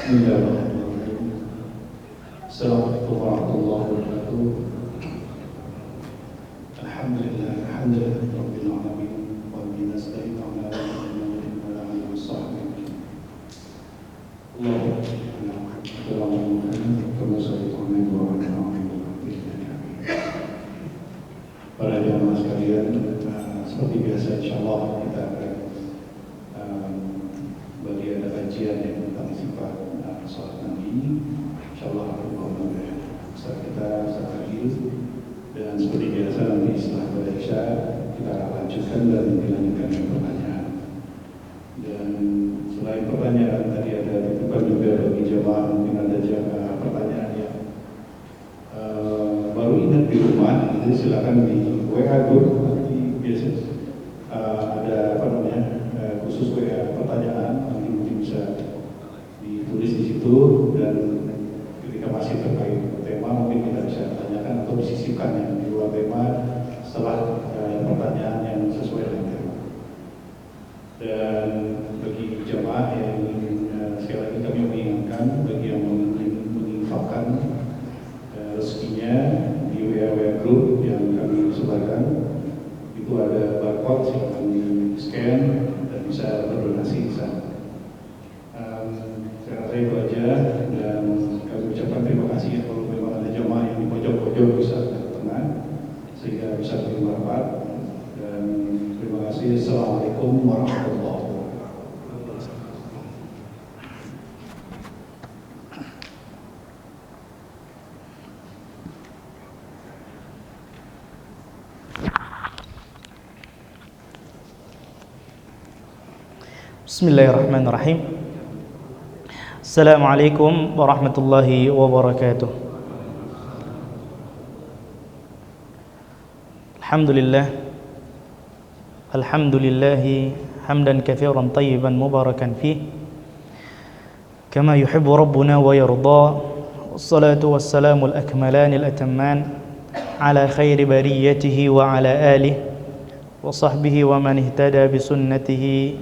Bismillahirrahmanirrahim. Assalamualaikum warahmatullahi wabarakatuh. Alhamdulillah, alhamdulillahirabbil alamin wa bihi nasta'in ala umuri wa ala alihi washabbihi. Allahumma shalli ala Muhammad kama shallaita ala Ibrahim wa ala ali Ibrahim. Para jamaah sekalian, seperti biasa insyaallah kita akan bagi ada kajian yang tentang sifat salat Nabi. Insyaallah Ustaz kita Sakil, dan seperti biasa nanti setelah pada Isya kita lanjutkan dan dilanjutkan dengan pertanyaan. Dan selain pertanyaan tadi ada titipan juga bagi jemaah, mungkin ada pertanyaan yang baru ingat di rumah, jadi silakan di WA grup, nanti biasa ada khusus WA pertanyaan, nanti mungkin bisa ditulis di situ, dan ketika masih terkait tema mungkin kita bisa tanyakan atau disisipkan yang di luar tema setelah pertanyaan yang sesuai dengan tema. Dan bagi jemaah yang sekali lagi kami mengingatkan, bagi yang menginfakkan rezekinya di WA group yang kami sebarkan itu ada barcode, silakan di scan dan bisa berdonasi di sana. Saya rasa itu aja, dan kami ucapkan terima kasih kalau memang ada jemaah yang di pojok-pojok bisa ke tengah sehingga bisa lebih bermanfaat. Dan terima kasih. Assalamualaikum warahmatullahi wabarakatuh. Bismillahirrahmanirrahim. Assalamualaikum warahmatullahi wabarakatuh. Alhamdulillah. Alhamdulillahi hamdan katsiran tayyiban mubarakan fih kama yuhibbu rabbuna wa yarda. Wassalatu wassalamu al-akmalani al-atamman ala khairi bariyatihi wa ala alihi wa sahbihi wa man ihtada bi sunnatihi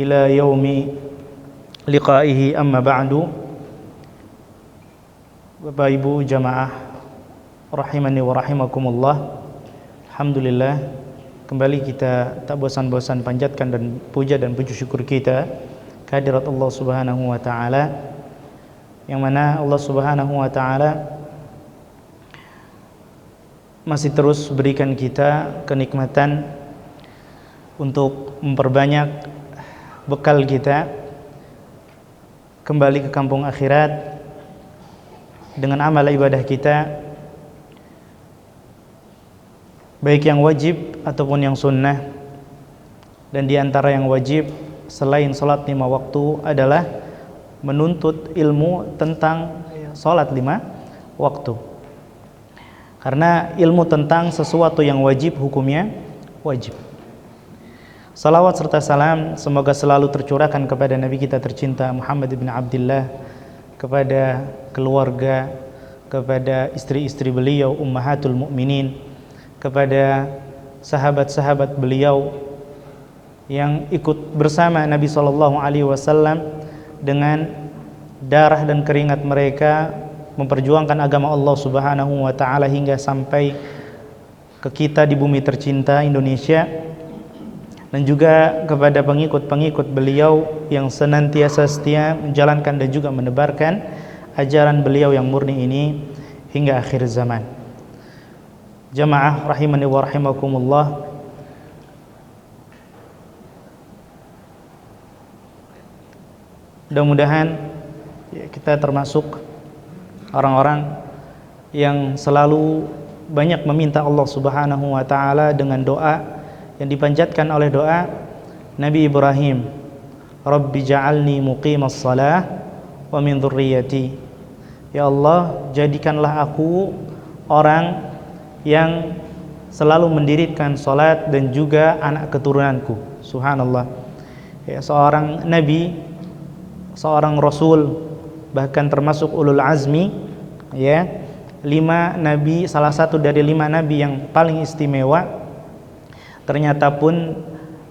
ila yaumi liqaihi, amma ba'du. Bapak Ibu jamaah rahimani wa rahimakumullah, alhamdulillah kembali kita tak bosan-bosan panjatkan dan puja dan puji syukur kita kehadirat Allah Subhanahu wa taala, yang mana Allah Subhanahu wa taala masih terus berikan kita kenikmatan untuk memperbanyak bekal kita kembali ke kampung akhirat dengan amal ibadah kita, baik yang wajib ataupun yang sunnah. Dan di antara yang wajib selain salat 5 waktu adalah menuntut ilmu tentang salat 5 waktu. Karena ilmu tentang sesuatu yang wajib hukumnya wajib. Salawat serta salam semoga selalu tercurahkan kepada Nabi kita tercinta Muhammad bin Abdullah, kepada keluarga, kepada istri-istri beliau ummahatul mukminin, kepada sahabat-sahabat beliau yang ikut bersama Nabi SAW dengan darah dan keringat mereka memperjuangkan agama Allah Subhanahu wa taala hingga sampai ke kita di bumi tercinta Indonesia. Dan juga kepada pengikut-pengikut beliau yang senantiasa setia menjalankan dan juga menebarkan ajaran beliau yang murni ini hingga akhir zaman. Jamaah rahimani wa rahimakumullah, mudah-mudahan kita termasuk orang-orang yang selalu banyak meminta Allah Subhanahu wa taala dengan doa yang dipanjatkan oleh doa Nabi Ibrahim, Rabbi ja'alni muqimas salah wa min dzurriyyati. Ya Allah, jadikanlah aku orang yang selalu mendirikan salat dan juga anak keturunanku. Subhanallah. Ya, seorang nabi, seorang rasul, bahkan termasuk ulul azmi, ya, 5 nabi, salah satu dari 5 nabi yang paling istimewa, ternyata pun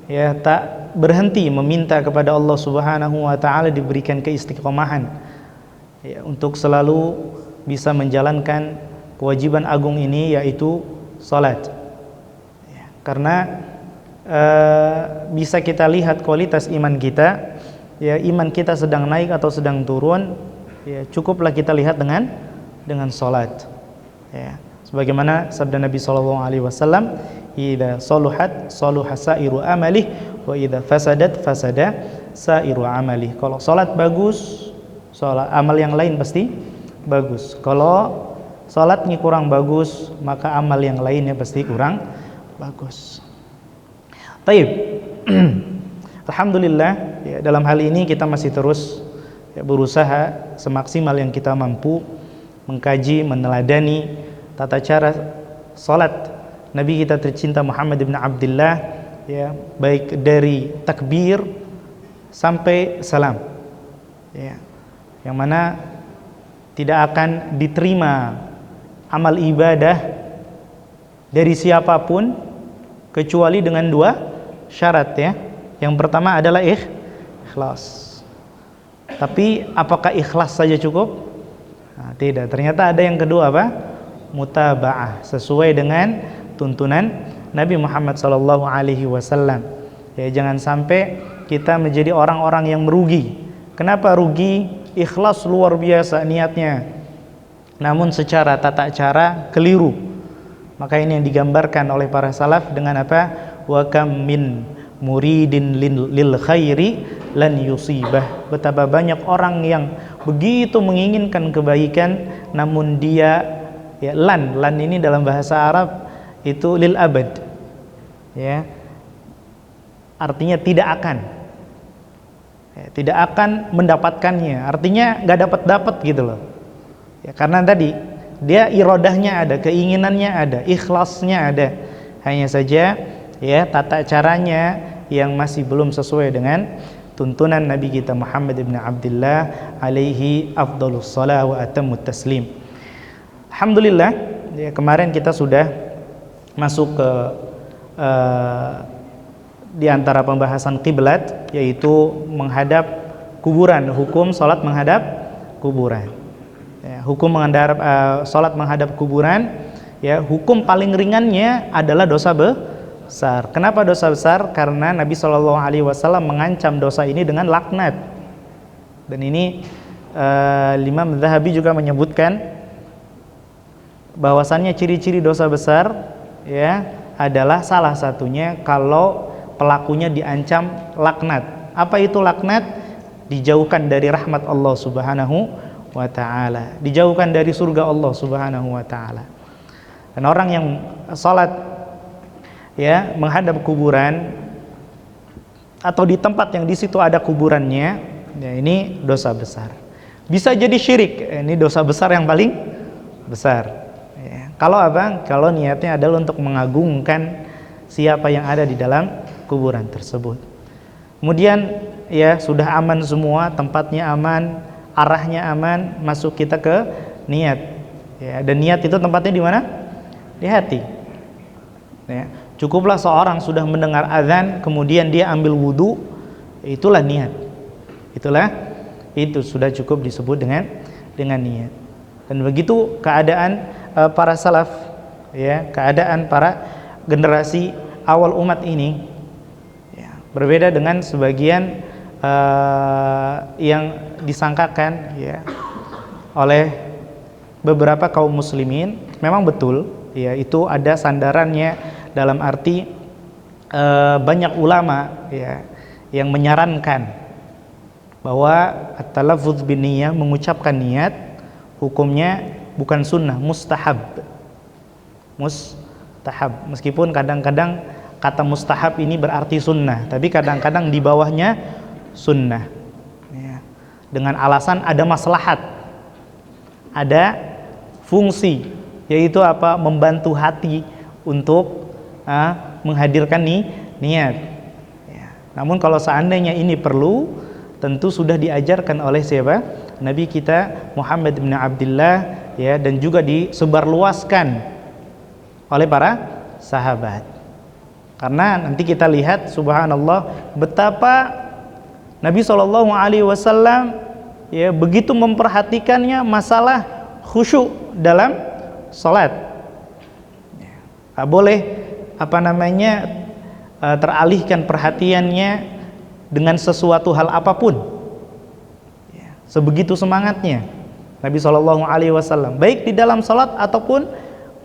ya tak berhenti meminta kepada Allah Subhanahu wa taala diberikan keistiqomahan ya, untuk selalu bisa menjalankan kewajiban agung ini, yaitu salat. Ya, karena bisa kita lihat kualitas iman kita, ya, iman kita sedang naik atau sedang turun, ya, cukuplah kita lihat dengan salat. Ya, sebagaimana sabda Nabi sallallahu alaihi wasallam, "Idza saluhat saluha sairu amalih wa idza fasadat fasada sairu amalih." Kalau salat bagus, salat amal yang lain pasti bagus. Kalau salatnya kurang bagus, maka amal yang lainnya pasti kurang bagus. Taib. Alhamdulillah ya, dalam hal ini kita masih terus ya, berusaha semaksimal yang kita mampu mengkaji, meneladani tata cara salat Nabi kita tercinta Muhammad ibn Abdullah ya, baik dari takbir sampai salam ya, yang mana tidak akan diterima amal ibadah dari siapapun kecuali dengan dua syarat ya. Yang pertama adalah ikhlas. Tapi apakah ikhlas saja cukup? Nah, tidak. Ternyata ada yang kedua apa? Mutaba'ah, sesuai dengan tuntunan Nabi Muhammad SAW. Ya, jangan sampai kita menjadi orang-orang yang merugi. Kenapa rugi? Ikhlas luar biasa niatnya, namun secara tata cara keliru. Maka ini yang digambarkan oleh para salaf dengan apa? Wa kam min muridin lil khairi lan yusibah. Betapa banyak orang yang begitu menginginkan kebaikan, namun dia ya, lan ini dalam bahasa Arab itu lil abad ya, artinya tidak akan ya, tidak akan mendapatkannya, artinya nggak dapat gitu loh ya, karena tadi dia irodahnya ada, keinginannya ada, ikhlasnya ada, hanya saja ya tata caranya yang masih belum sesuai dengan tuntunan Nabi kita Muhammad ibn Abdullah alaihi afdhalus shalah wa atammut taslim. Alhamdulillah ya, kemarin kita sudah masuk ke di antara pembahasan kiblat, yaitu menghadap kuburan, hukum salat menghadap kuburan ya, hukum menghadap salat menghadap kuburan ya, hukum paling ringannya adalah dosa besar. Kenapa dosa besar? Karena Nabi SAW mengancam dosa ini dengan laknat, dan ini Imam Dzahabi juga menyebutkan bahwasannya ciri-ciri dosa besar ya adalah salah satunya kalau pelakunya diancam laknat. Apa itu laknat? Dijauhkan dari rahmat Allah Subhanahu wa taala, dijauhkan dari surga Allah Subhanahu wa taala. Dan orang yang salat ya menghadap kuburan atau di tempat yang di situ ada kuburannya, ya ini dosa besar. Bisa jadi syirik, ini dosa besar yang paling besar. Ya, kalau apa? Kalau niatnya adalah untuk mengagungkan siapa yang ada di dalam kuburan tersebut. Kemudian ya sudah aman semua, tempatnya aman, arahnya aman, masuk kita ke niat. Ya, dan niat itu tempatnya di mana? Di hati. Ya, cukuplah seorang sudah mendengar azan, kemudian dia ambil wudu, itulah niat. Itu sudah cukup disebut dengan niat. Dan begitu keadaan para salaf, ya, keadaan para generasi awal umat ini, ya, berbeda dengan sebagian yang disangkakan, ya, oleh beberapa kaum muslimin. Memang betul, ya, itu ada sandarannya dalam arti banyak ulama, ya, yang menyarankan bahwa at-talaffuz bin niyah, mengucapkan niat, hukumnya bukan sunnah, mustahab. Meskipun kadang-kadang kata mustahab ini berarti sunnah, tapi kadang-kadang di bawahnya sunnah, ya, dengan alasan ada maslahat, ada fungsi, yaitu apa? Membantu hati untuk menghadirkan niat, ya. Namun kalau seandainya ini perlu, tentu sudah diajarkan oleh siapa? Nabi kita Muhammad bin Abdullah, ya, dan juga disebarluaskan oleh para sahabat. Karena nanti kita lihat subhanallah betapa Nabi SAW ya begitu memperhatikannya masalah khusyuk dalam salat. Gak boleh teralihkan perhatiannya dengan sesuatu hal apapun. Sebegitu semangatnya Nabi SAW, baik di dalam salat ataupun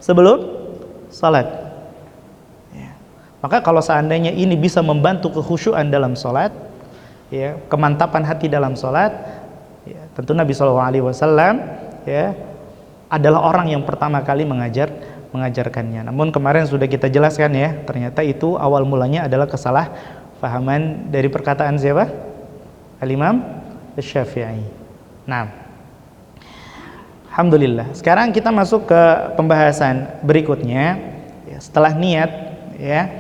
sebelum salat. Maka kalau seandainya ini bisa membantu kekhusyuan dalam salat, ya, kemantapan hati dalam salat, ya, tentu Nabi SAW ya adalah orang yang pertama kali mengajarkannya. Namun kemarin sudah kita jelaskan ya, ternyata itu awal mulanya adalah kesalahpahaman dari perkataan siapa? Al-Imam Asy-Syafi'i. Nah, alhamdulillah. Sekarang kita masuk ke pembahasan berikutnya. Ya, setelah niat, ya,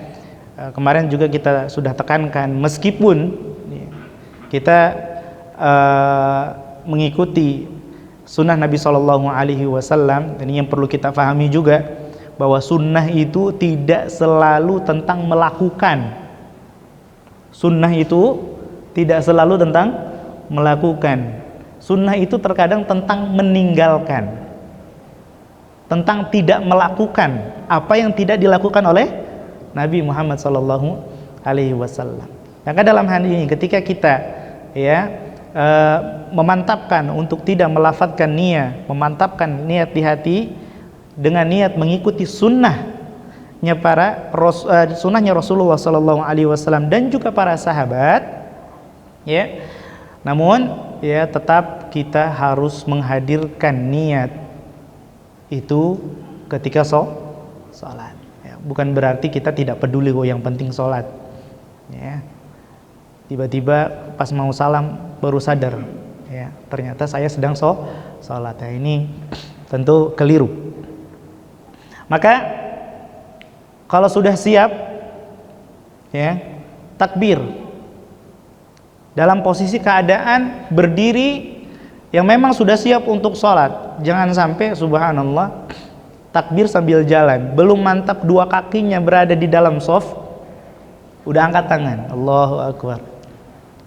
kemarin juga kita sudah tekankan meskipun ya, kita mengikuti sunnah Nabi SAW, dan ini yang perlu kita pahami juga, bahwa sunnah itu tidak selalu tentang melakukan. Sunnah itu tidak selalu tentang melakukan. Sunnah itu terkadang tentang meninggalkan, tentang tidak melakukan apa yang tidak dilakukan oleh Nabi Muhammad SAW. Maka dalam hal ini ketika kita ya memantapkan untuk tidak melafadzkan niat, memantapkan niat di hati dengan niat mengikuti sunnahnya sunnahnya Rasulullah SAW dan juga para sahabat, ya. Namun ya tetap kita harus menghadirkan niat itu ketika sholat. Ya, bukan berarti kita tidak peduli yang penting sholat. Ya. Tiba-tiba pas mau salam baru sadar, ya ternyata saya sedang sholat. Ya, ini tentu keliru. Maka kalau sudah siap, ya takbir dalam posisi keadaan berdiri yang memang sudah siap untuk sholat. Jangan sampai subhanallah takbir sambil jalan, belum mantap dua kakinya berada di dalam shaf, udah angkat tangan, Allahu Akbar,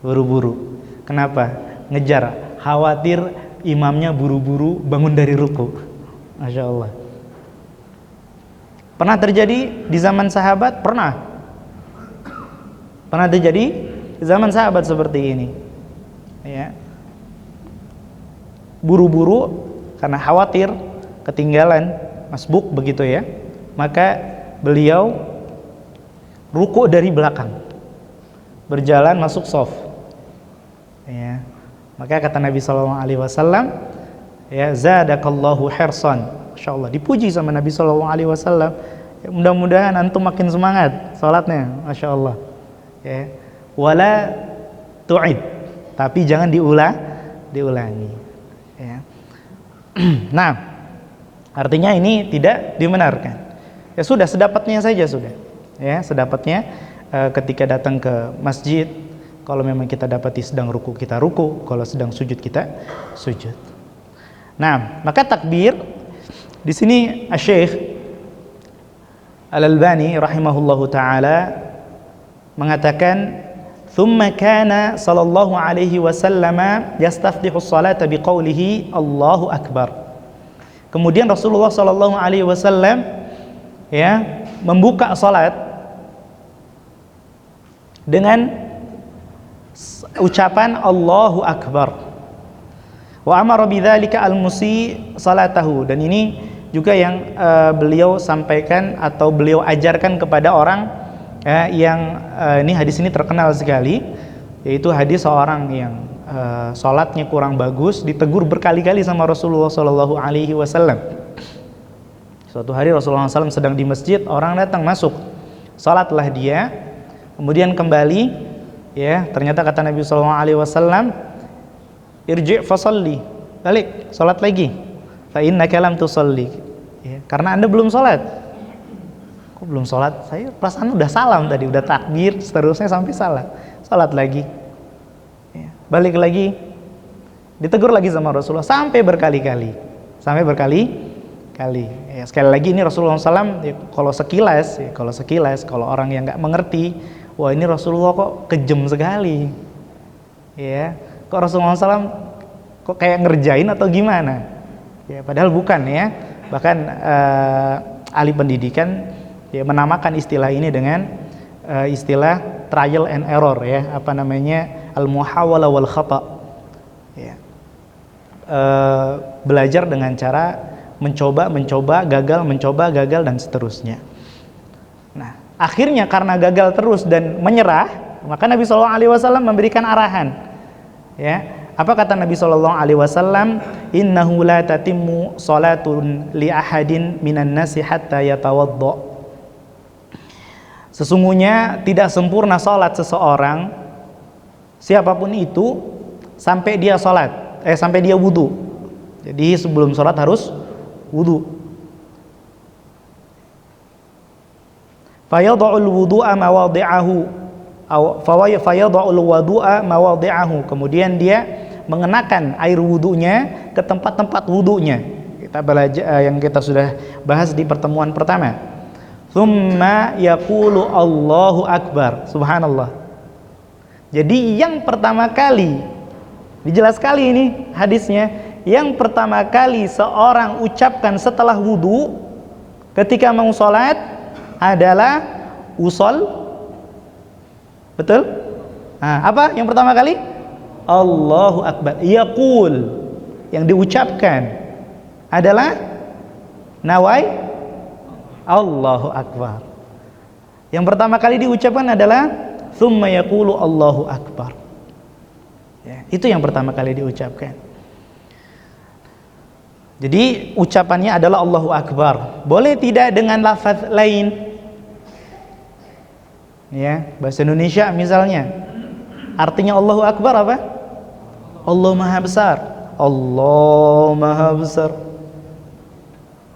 buru-buru. Kenapa? Ngejar, khawatir imamnya buru-buru bangun dari ruku. Masya Allah. Pernah terjadi di zaman sahabat? Pernah terjadi di zaman sahabat seperti ini, ya. Buru-buru karena khawatir ketinggalan masbuk begitu ya, maka beliau ruku dari belakang, berjalan masuk shaf, ya. Maka kata Nabi SAW, ya zadakallahu hirsan, Masya Allah, dipuji sama Nabi SAW. Ya, mudah-mudahan antum makin semangat salatnya, Masya Allah, ya. Wala tu'id, tapi jangan diulangi, ya. Nah, artinya ini tidak dibenarkan. Ya sudah, sedapatnya saja sudah. Ya, sedapatnya ketika datang ke masjid, kalau memang kita dapati sedang ruku, kita ruku, kalau sedang sujud kita sujud. Nah, maka takbir di sini Asy-Syaikh Al-Albani rahimahullahu taala mengatakan, "Tsumma kana sallallahu alaihi wasallam yastaftihu as-salata biqaulihi Allahu akbar." Kemudian Rasulullah sallallahu alaihi wasallam ya membuka salat dengan ucapan Allahu akbar. Wa amara bidzalika al-musi salatahu, dan ini juga yang beliau sampaikan atau beliau ajarkan kepada orang ya, yang ini hadis ini terkenal sekali, yaitu hadis seorang yang sholatnya kurang bagus ditegur berkali-kali sama Rasulullah Shallallahu Alaihi Wasallam. Suatu hari Rasulullah SAW sedang di masjid, orang datang masuk, sholatlah dia, kemudian kembali, ya ternyata kata Nabi Shallallahu Alaihi Wasallam, irji' fasalli, balik, sholat lagi, fa innaka lam tusalli, ya, karena anda belum sholat. Kok belum sholat? Saya perasaan udah salam tadi, udah takbir, seterusnya sampai salah. Sholat lagi, ya, balik lagi, ditegur lagi sama Rasulullah sampai berkali-kali. kali. Ya, sekali lagi ini Rasulullah SAW ya, kalau sekilas kalau orang yang nggak mengerti, wah ini Rasulullah kok kejam sekali. Ya, kok Rasulullah SAW kok kayak ngerjain atau gimana? Ya, padahal bukan ya. Bahkan ahli pendidikan ya menamakan istilah ini dengan istilah trial and error ya, apa namanya, al-muhawala wal khata. Ya. Belajar dengan cara mencoba, gagal dan seterusnya. Nah, akhirnya karena gagal terus dan menyerah, maka Nabi SAW memberikan arahan. Ya, apa kata Nabi SAW? Innahu la tatimmu salatun li ahadin minan nasi hatta yatawadda. Sesungguhnya tidak sempurna salat seseorang, siapapun itu, sampai dia sampai dia wudu. Jadi sebelum salat harus wudu. Fayadha'ul wudu'a mawadhi'ahu fayadha'ul wudu'a mawadhi'ahu. Kemudian dia mengenakan air wudunya ke tempat-tempat wudunya. Kita belajar yang kita sudah bahas di pertemuan pertama. Tsumma yaqulu Allahu Akbar. Subhanallah. Jadi yang pertama kali, dijelas sekali ini hadisnya, yang pertama kali seorang ucapkan setelah wudu ketika mau sholat adalah usol. Betul? Nah, apa yang pertama kali? Allahu Akbar. Yaqul, yang diucapkan adalah nawai Allahu Akbar. Yang pertama kali diucapkan adalah tsumma yaqulu Allahu Akbar. Ya, itu yang pertama kali diucapkan. Jadi ucapannya adalah Allahu Akbar. Boleh tidak dengan lafaz lain? Ya, bahasa Indonesia misalnya. Artinya Allahu Akbar apa? Allah Maha Besar. Allah Maha Besar.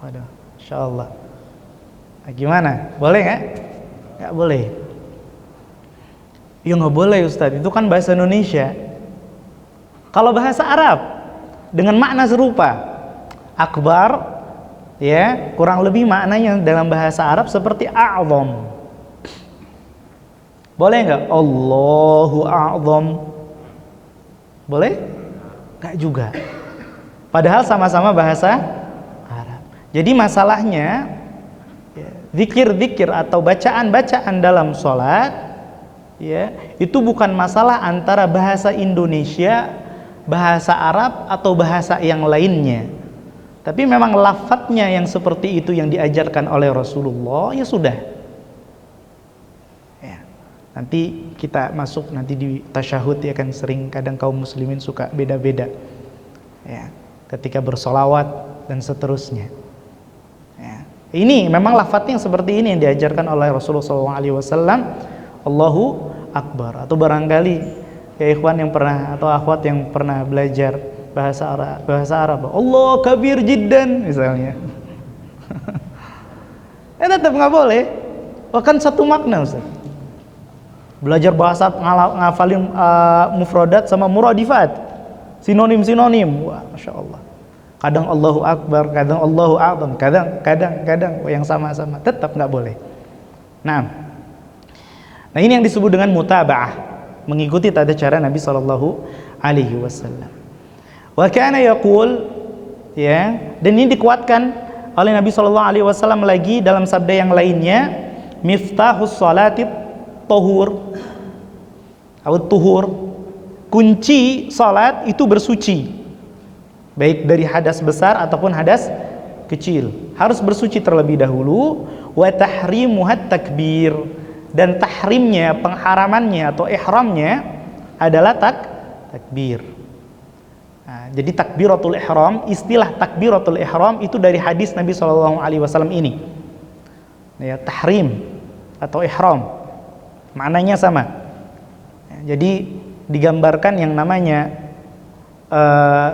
Waduh, insyaallah. Nah, gimana? Boleh nggak? Nggak boleh. Ya nggak boleh Ustadz, itu kan bahasa Indonesia. Kalau bahasa Arab dengan makna serupa, akbar, ya kurang lebih maknanya dalam bahasa Arab seperti a'zam. Boleh nggak? Allahu a'zam. Boleh? Nggak juga. Padahal sama-sama bahasa Arab. Jadi masalahnya zikir-zikir atau bacaan-bacaan dalam sholat, ya, itu bukan masalah antara bahasa Indonesia, bahasa Arab atau bahasa yang lainnya. Tapi memang lafadznya yang seperti itu yang diajarkan oleh Rasulullah, ya sudah. Ya. Nanti kita masuk nanti di tasyahud, ya kan, sering kadang kaum muslimin suka beda-beda. Ya, ketika bersolawat dan seterusnya. Ya. Ini memang lafadznya seperti ini yang diajarkan oleh Rasulullah SAW. Allahu Akbar. Atau barangkali ya ikhwan yang pernah atau akhwat yang pernah belajar bahasa Arab, Allah kabir jiddan misalnya. Tetap nggak boleh. Bahkan satu makna Ustaz. Belajar bahasa ngafalin mufradat sama muradifat, sinonim. Wah, masya Allah. Kadang Allahu Akbar, kadang Allahu A'zam, kadang yang sama-sama, tetap nggak boleh. Nah ini yang disebut dengan mutaba'ah, mengikuti tata cara Nabi SAW. Wa kana yaqul, ya, dan ini dikuatkan oleh Nabi SAW lagi dalam sabda yang lainnya, miftahus salati tuhur, atau tuhur, kunci salat itu bersuci. Baik dari hadas besar ataupun hadas kecil, harus bersuci terlebih dahulu. Wa tahrimuhat takbir, dan tahrimnya, pengharamannya atau ihramnya adalah takbir. Nah, jadi takbiratul ihram, istilah takbiratul ihram itu dari hadis Nabi SAW ini. Ya, tahrim atau ihram maknanya sama. Ya, jadi digambarkan yang namanya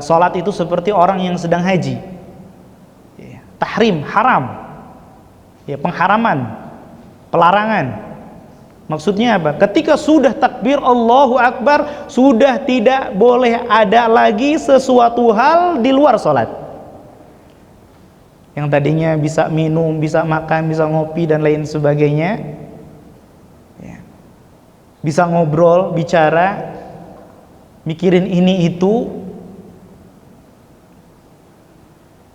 sholat itu seperti orang yang sedang haji. Ya, tahrim, haram. Ya, pengharaman, pelarangan. Maksudnya apa? Ketika sudah takbir Allahu Akbar, sudah tidak boleh ada lagi sesuatu hal di luar sholat. yang tadinya bisa minum, bisa makan, bisa ngopi dan lain sebagainya, ya, bisa ngobrol, bicara, mikirin ini itu,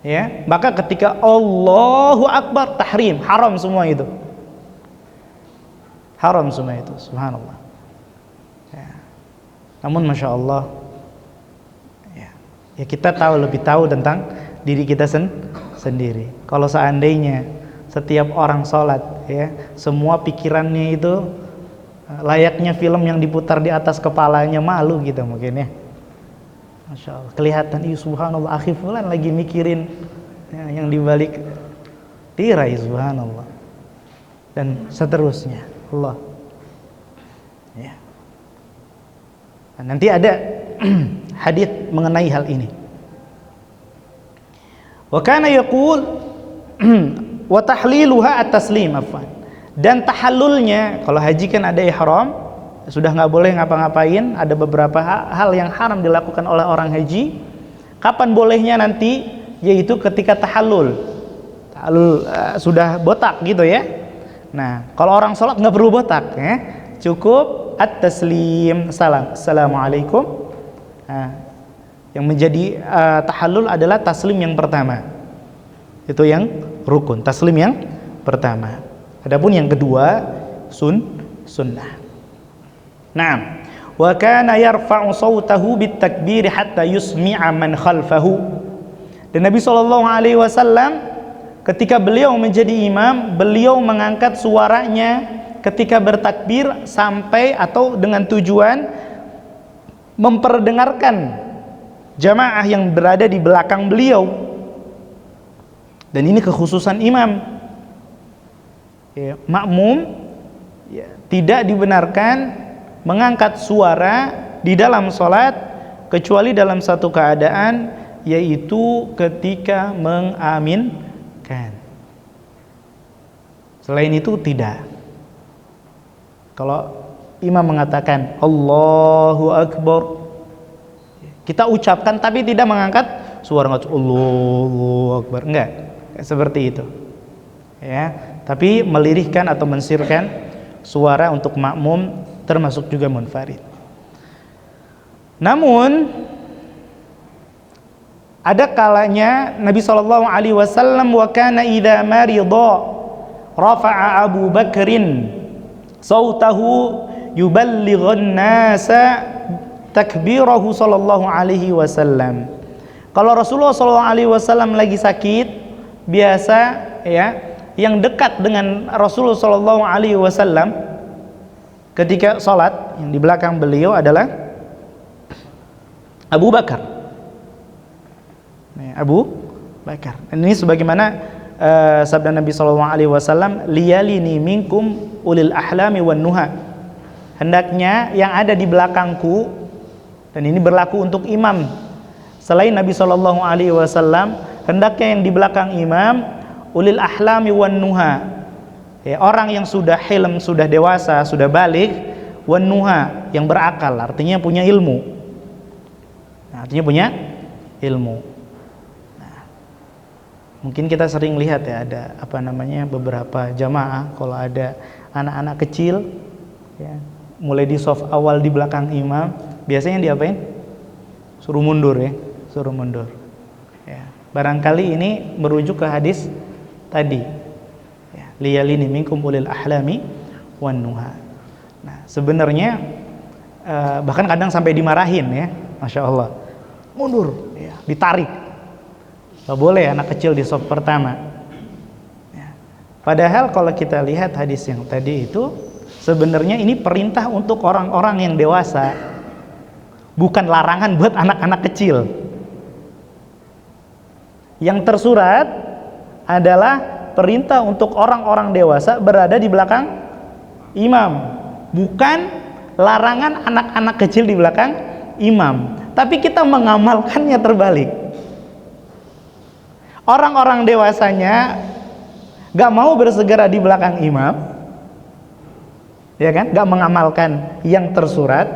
ya, maka ketika Allahu Akbar, tahrim, haram semua itu, haram semua itu, subhanallah. Ya. Namun masya Allah, ya kita lebih tahu tentang diri kita sendiri. Kalau seandainya setiap orang sholat, ya, semua pikirannya itu layaknya film yang diputar di atas kepalanya, malu kita mungkin, ya. Masya Allah, kelihatan, subhanallah, akhi fulan lagi mikirin, ya, yang dibalik tirai, subhanallah, dan seterusnya. Allah, ya. Nanti ada hadis mengenai hal ini. Wa kana yaqul wa tahliluha at-taslim, afwan. Dan tahallulnya, kalau haji kan ada ihram, sudah nggak boleh ngapa-ngapain, ada beberapa hal yang haram dilakukan oleh orang haji. Kapan bolehnya nanti? Yaitu ketika tahallul. Tahallul sudah botak gitu, ya. Nah, kalau orang sholat nggak perlu botak, ya. Cukup at-taslim, salam, assalamualaikum. Nah, yang menjadi tahallul adalah taslim yang pertama. Itu yang rukun, taslim yang pertama. Adapun yang kedua sunnah. Naam. Wa kana yarfa'u sautahu bitakbir hatta yusmi'a man khalfahu. Dan Nabi SAW ketika beliau menjadi imam, beliau mengangkat suaranya ketika bertakbir sampai atau dengan tujuan memperdengarkan jamaah yang berada di belakang beliau. Dan ini kekhususan imam, ya, makmum, ya, tidak dibenarkan mengangkat suara di dalam sholat kecuali dalam satu keadaan, yaitu ketika mengaminkan. Selain itu tidak. Kalau imam mengatakan Allahu Akbar, kita ucapkan tapi tidak mengangkat suara, Allahu Akbar, enggak seperti itu, ya. Tapi melirihkan atau mensirkan suara untuk makmum, termasuk juga munfarid. Namun ada kalanya Nabi SAW, wa kana idza marida rafa'a Abu Bakrin sautahu yuballighan nasa takbirahu sallallahu alaihi wasallam. Kalau Rasulullah sallallahu alaihi wasallam lagi sakit, biasa, ya, yang dekat dengan Rasulullah sallallahu alaihi wasallam ketika salat, yang di belakang beliau adalah Abu Bakar. Abu Bakar. Dan ini sebagaimana sabda Nabi sallallahu alaihi wasallam, liyalini minkum ulil ahlami wan nuha. Hendaknya yang ada di belakangku, dan ini berlaku untuk imam selain Nabi sallallahu alaihi wasallam, hendaknya yang di belakang imam ulil ahlami wan nuha, ya, orang yang sudah hilm, sudah dewasa, sudah balik, wan nuha, yang berakal, artinya punya ilmu. Nah, artinya punya ilmu. Nah, mungkin kita sering lihat, ya, ada beberapa jamaah kalau ada anak-anak kecil, ya, mulai di saf awal di belakang imam, biasanya diapain? Suruh mundur, ya, suruh mundur. Ya, barangkali ini merujuk ke hadis tadi, ya, liyalini minkum ulil ahlami wan nuha. Nah, sebenarnya bahkan kadang sampai dimarahin, ya, masya Allah, mundur, ya, ditarik. Gak boleh anak kecil di saf pertama, ya. Padahal kalau kita lihat hadis yang tadi itu, sebenarnya ini perintah untuk orang-orang yang dewasa, bukan larangan buat anak-anak kecil. Yang tersurat adalah perintah untuk orang-orang dewasa berada di belakang imam, bukan larangan anak-anak kecil di belakang imam. Tapi kita mengamalkannya terbalik. Orang-orang dewasanya gak mau bersegera di belakang imam, ya kan, gak mengamalkan yang tersurat,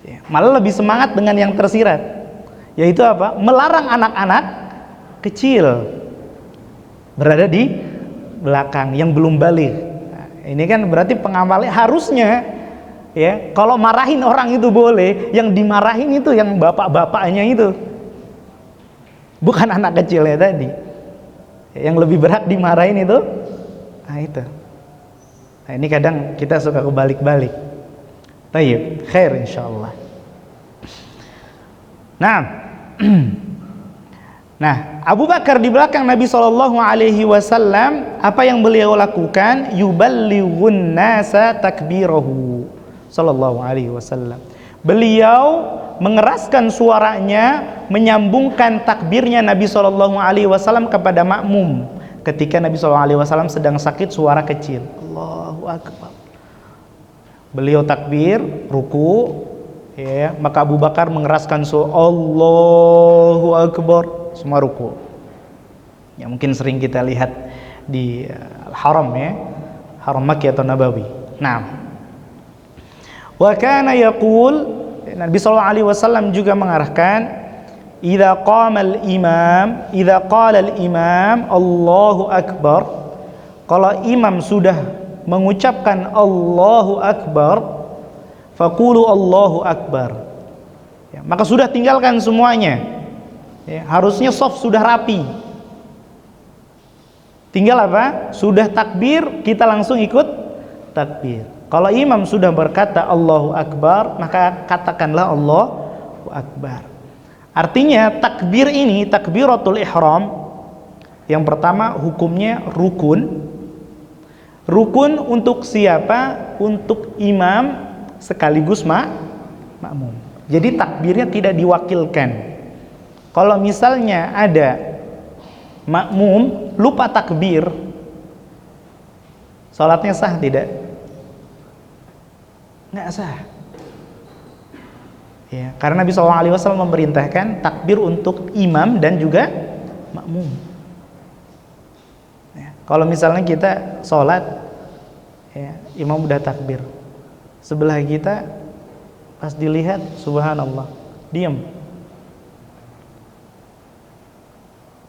ya, malah lebih semangat dengan yang tersirat, yaitu apa? Melarang anak-anak kecil berada di belakang yang belum balik. Nah, ini kan berarti pengamalnya harusnya ya, kalau marahin orang itu boleh, yang dimarahin itu yang bapak-bapaknya itu, bukan anak kecilnya tadi. Yang lebih berhak dimarahin itu, nah itu. Nah ini kadang kita suka kebalik-balik. Tayyib, khair insyaallah. Nah, nah Abu Bakar di belakang Nabi SAW, apa yang beliau lakukan? Yuballighun nasa takbirahu sallallahu alaihi wasallam. Beliau mengeraskan suaranya, menyambungkan takbirnya Nabi SAW kepada makmum ketika Nabi SAW sedang sakit suara kecil. Allahu Akbar. Beliau takbir, ruku, ya, maka Abu Bakar mengeraskan suara Allahu Akbar, semua ruku. Ya mungkin sering kita lihat di Al-Haram ya, Haram Makkah atau Nabawi. Nah, wa kana yaqul, Nabi SAW juga mengarahkan, idza qala al-imam Allahu Akbar, kalau imam sudah mengucapkan Allahu Akbar, faqulu Allahu Akbar, ya, maka sudah tinggalkan semuanya, ya, harusnya shaf sudah rapi, tinggal apa? Sudah takbir, kita langsung ikut takbir. Kalau imam sudah berkata Allahu Akbar, maka katakanlah Allahu Akbar. Artinya takbir ini, takbiratul ihram, yang pertama hukumnya rukun. Rukun untuk siapa? Untuk imam sekaligus makmum. Jadi takbirnya tidak diwakilkan. Kalau misalnya ada makmum lupa takbir, salatnya sah tidak? Nggak sah. Ya, karena Nabi SAW memerintahkan takbir untuk imam dan juga makmum. Ya, kalau misalnya kita sholat, ya, imam udah takbir, sebelah kita pas dilihat, subhanallah, diam,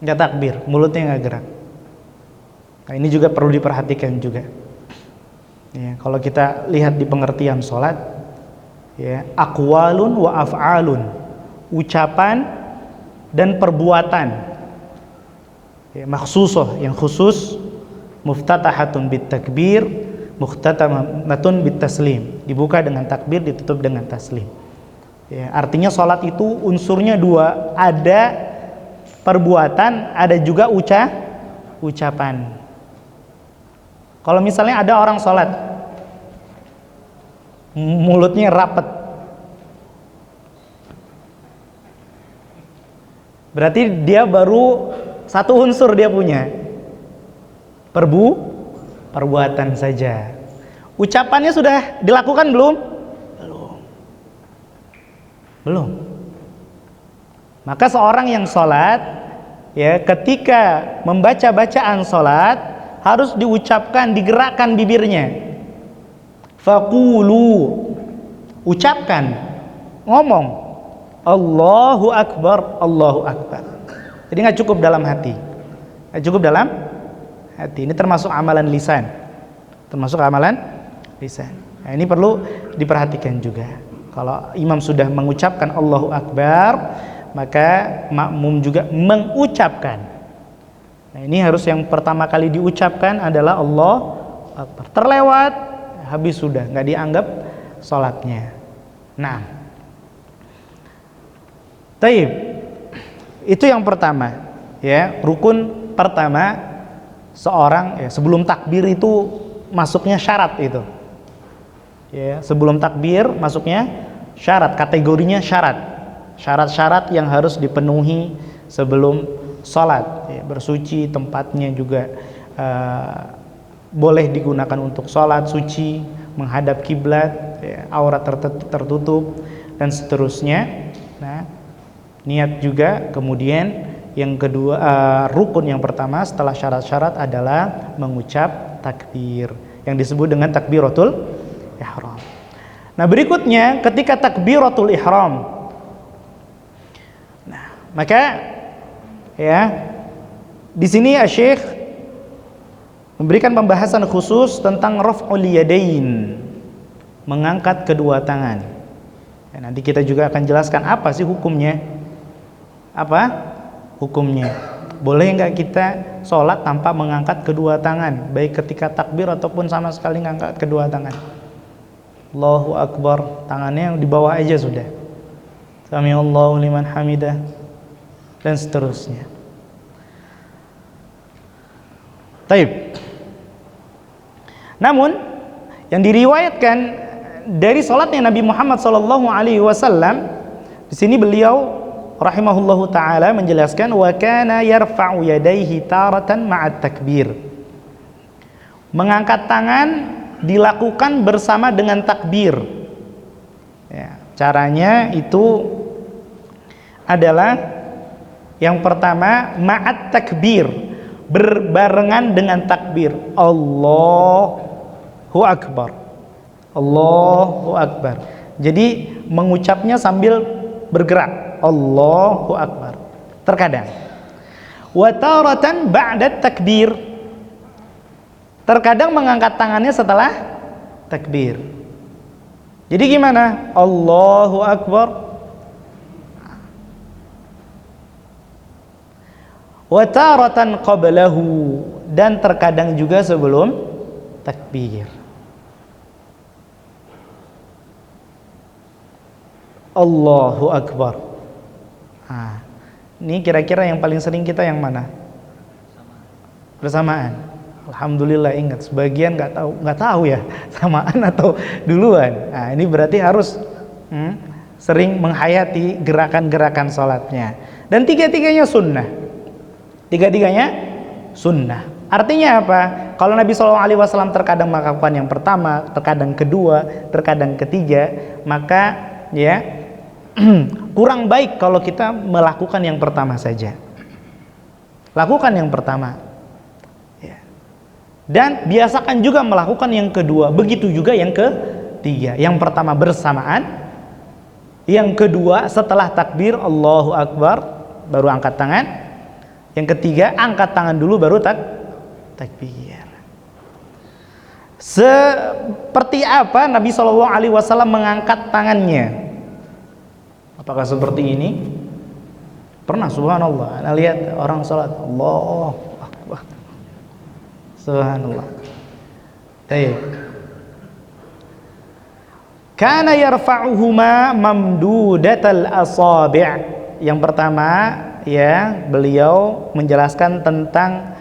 nggak takbir, mulutnya nggak gerak. Nah, ini juga perlu diperhatikan juga. Ya, kalau kita lihat di pengertian sholat, ya, aqwalun wa af'alun, ucapan dan perbuatan, ya, makhsusah, yang khusus, muftatahatun bit takbir, mukhtatamatun bit taslim, dibuka dengan takbir, ditutup dengan taslim. Ya, artinya sholat itu unsurnya dua, ada perbuatan, ada juga ucapan. Kalau misalnya ada orang sholat, mulutnya rapet, berarti dia baru satu unsur dia punya, perbuatan saja. Ucapannya sudah dilakukan belum? Belum. Maka seorang yang sholat, ya, ketika membaca bacaan sholat harus diucapkan, digerakkan bibirnya. Faqulu, ucapkan, ngomong Allahu Akbar, Allahu Akbar. Jadi nggak cukup dalam hati, nggak cukup dalam hati. Ini termasuk amalan lisan, termasuk amalan lisan. Nah, ini perlu diperhatikan juga. Kalau imam sudah mengucapkan Allahu Akbar, maka makmum juga mengucapkan. Nah, ini harus yang pertama kali diucapkan adalah Allahu Akbar. Terlewat, habis sudah, nggak dianggap sholatnya. Nah, taib, itu yang pertama, ya, rukun pertama seorang, ya, sebelum takbir itu masuknya syarat itu, ya, sebelum takbir masuknya syarat, kategorinya syarat yang harus dipenuhi sebelum sholat, ya, bersuci, tempatnya juga boleh digunakan untuk sholat, suci, menghadap kiblat, ya, aurat tertutup dan seterusnya. Nah, niat juga. Kemudian yang kedua, rukun yang pertama setelah syarat-syarat adalah mengucap takbir yang disebut dengan takbiratul ihram. Nah, berikutnya ketika takbiratul ihram, nah, maka, ya, Di sini Syekh memberikan pembahasan khusus tentang raf'ul yadain, mengangkat kedua tangan. Ya, nanti kita juga akan jelaskan apa sih hukumnya. Apa hukumnya? Boleh nggak kita sholat tanpa mengangkat kedua tangan, baik ketika takbir ataupun sama sekali ngangkat kedua tangan? Allahu Akbar, tangannya yang di bawah aja sudah. Sami Allahu liman hamidah, dan seterusnya. Taib. Namun yang diriwayatkan dari sholatnya Nabi Muhammad SAW, di sini beliau rahimahullahu taala menjelaskan wa kana yarfa'u yadayhi taratan ma'at takbir. Mengangkat tangan dilakukan bersama dengan takbir. Ya, caranya itu adalah yang pertama ma'at takbir, berbarengan dengan takbir. Allahu Akbar. Allahu Akbar. Jadi mengucapnya sambil bergerak. Allahu Akbar. Terkadang. Wa taratan ba'da takbir. Terkadang mengangkat tangannya setelah takbir. Jadi gimana? Allahu Akbar. Wa taratan qablahu, dan terkadang juga sebelum takbir. Allahu Akbar. Nah, ini kira-kira yang paling sering kita yang mana? Bersamaan. Alhamdulillah, ingat sebagian nggak tahu ya samaan atau duluan. Nah, ini berarti harus sering menghayati gerakan-gerakan sholatnya. Dan tiga-tiganya sunnah. Tiga-tiganya sunnah. Artinya apa? Kalau Nabi SAW terkadang melakukan yang pertama, terkadang kedua, terkadang ketiga, maka ya kurang baik kalau kita melakukan yang pertama saja. Lakukan yang pertama ya. Dan biasakan juga melakukan yang kedua. Begitu juga yang ketiga. Yang pertama bersamaan, yang kedua setelah takbir Allahu Akbar baru angkat tangan, yang ketiga angkat tangan dulu baru takbir. Seperti apa Nabi SAW mengangkat tangannya? Apakah seperti ini? Pernah, subhanallah, Anda lihat orang salat, Allahu Akbar, subhanallah. Baik. Kana yarfa'uhuma mamdudatal asabi'. Yang pertama ya, beliau menjelaskan tentang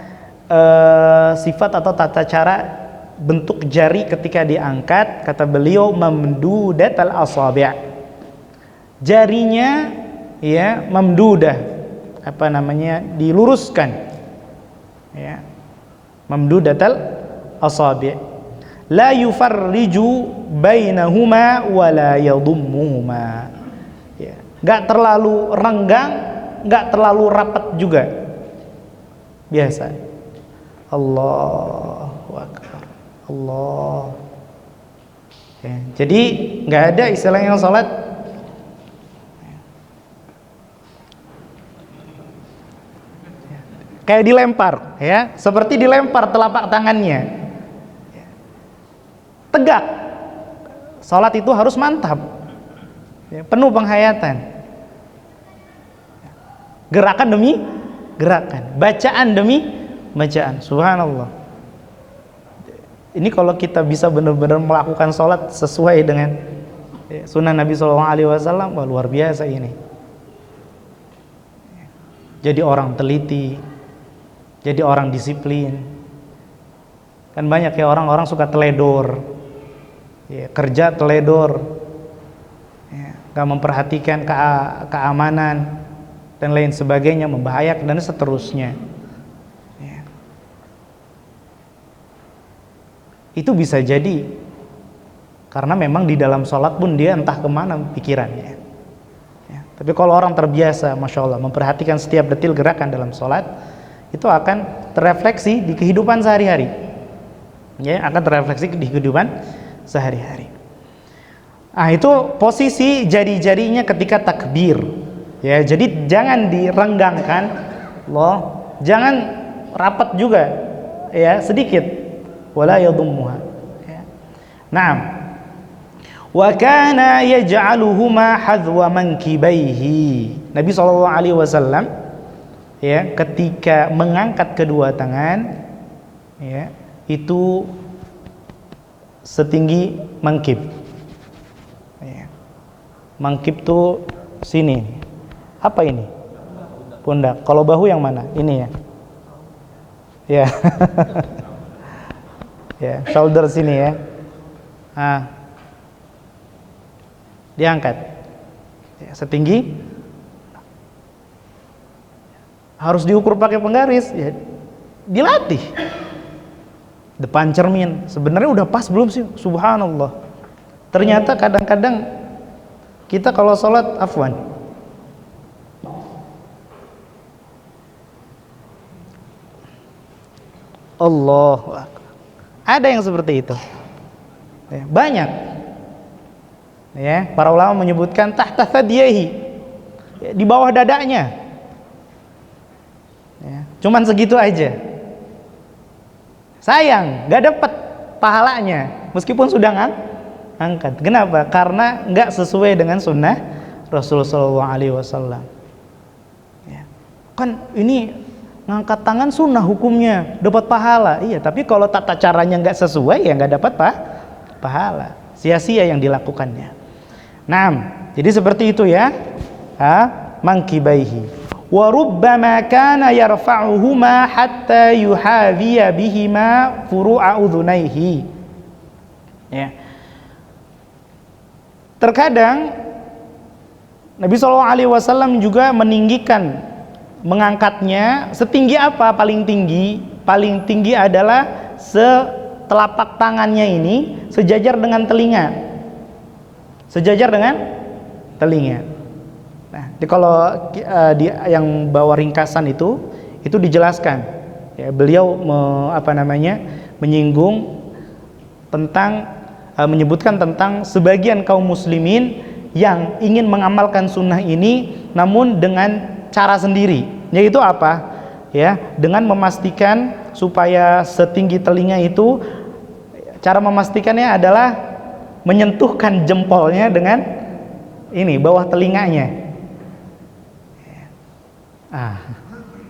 sifat atau tata cara bentuk jari ketika diangkat. Kata beliau mamdudatal asabi'. Jarinya ya mamdudah, apa namanya, diluruskan ya, mamdudatal asabi', la yufarriju bainahuma wa la yadhummuhuma ya, enggak terlalu renggang, enggak terlalu rapat juga, biasa. Allahu Akbar, Allah ya. Jadi enggak ada istilahnya salat kayak dilempar ya, seperti dilempar telapak tangannya, tegak. Salat itu harus mantap ya, penuh penghayatan, gerakan demi gerakan, bacaan demi bacaan. Subhanallah, ini kalau kita bisa benar-benar melakukan salat sesuai dengan sunnah Nabi SAW, wah, luar biasa ini. Jadi orang teliti, jadi orang disiplin. Kan banyak ya orang-orang suka teledor ya, kerja teledor ya, gak memperhatikan keamanan dan lain sebagainya, membahayakan dan seterusnya ya. Itu bisa jadi karena memang di dalam sholat pun dia entah kemana pikirannya ya. Tapi kalau orang terbiasa, Masya Allah, memperhatikan setiap detil gerakan dalam sholat, itu akan terrefleksi di kehidupan sehari-hari ya, akan terrefleksi di kehidupan sehari-hari. Ah, itu posisi jari-jarinya ketika takbir ya. Jadi jangan direnggangkan loh, jangan rapat juga, ya, sedikit. Wala yadhummuha. Ya. Naam. Wa kana yaj'aluhuma hadwa mankibaihi. Nabi sallallahu alaihi wasallam ya, ketika mengangkat kedua tangan ya, itu setinggi mangkib. Ya. Mangkib tuh sini. Apa ini? Pundak. Kalau bahu yang mana? Ini ya. Ya. Ya, shoulder sini ya. Diangkat. Ya, setinggi. Harus diukur pakai penggaris, ya. Dilatih. Depan cermin. Sebenarnya udah pas belum sih? Subhanallah. Ternyata kadang-kadang kita kalau sholat afwan. Allah. Ada yang seperti itu. Ya, banyak. Ya, para ulama menyebutkan tahta thadiyaihi. Ya, di bawah dadanya. Ya, cuman segitu aja. Sayang, nggak dapat pahalanya meskipun sudah angkat. Kenapa? Karena nggak sesuai dengan sunnah Rasulullah SAW. Ya. Kan ini ngangkat tangan sunnah hukumnya, dapat pahala. Iya, tapi kalau tata caranya nggak sesuai ya nggak dapat pahala. Sia-sia yang dilakukannya. Nah, jadi seperti itu ya. Mankibaihi. Wa rubbama kana yarfa'uhuma hatta yuhadhiya bihima furu'a udhunaihi. Ya. Terkadang Nabi SAW juga meninggikan, mengangkatnya setinggi apa? Paling tinggi adalah setelapak tangannya ini sejajar dengan telinga. Sejajar dengan telinga. Nah, kalau yang bawa ringkasan itu dijelaskan. Ya, beliau menyinggung tentang menyebutkan tentang sebagian kaum muslimin yang ingin mengamalkan sunnah ini namun dengan cara sendiri. Yaitu apa? Ya, dengan memastikan supaya setinggi telinga itu, cara memastikannya adalah menyentuhkan jempolnya dengan ini bawah telinganya.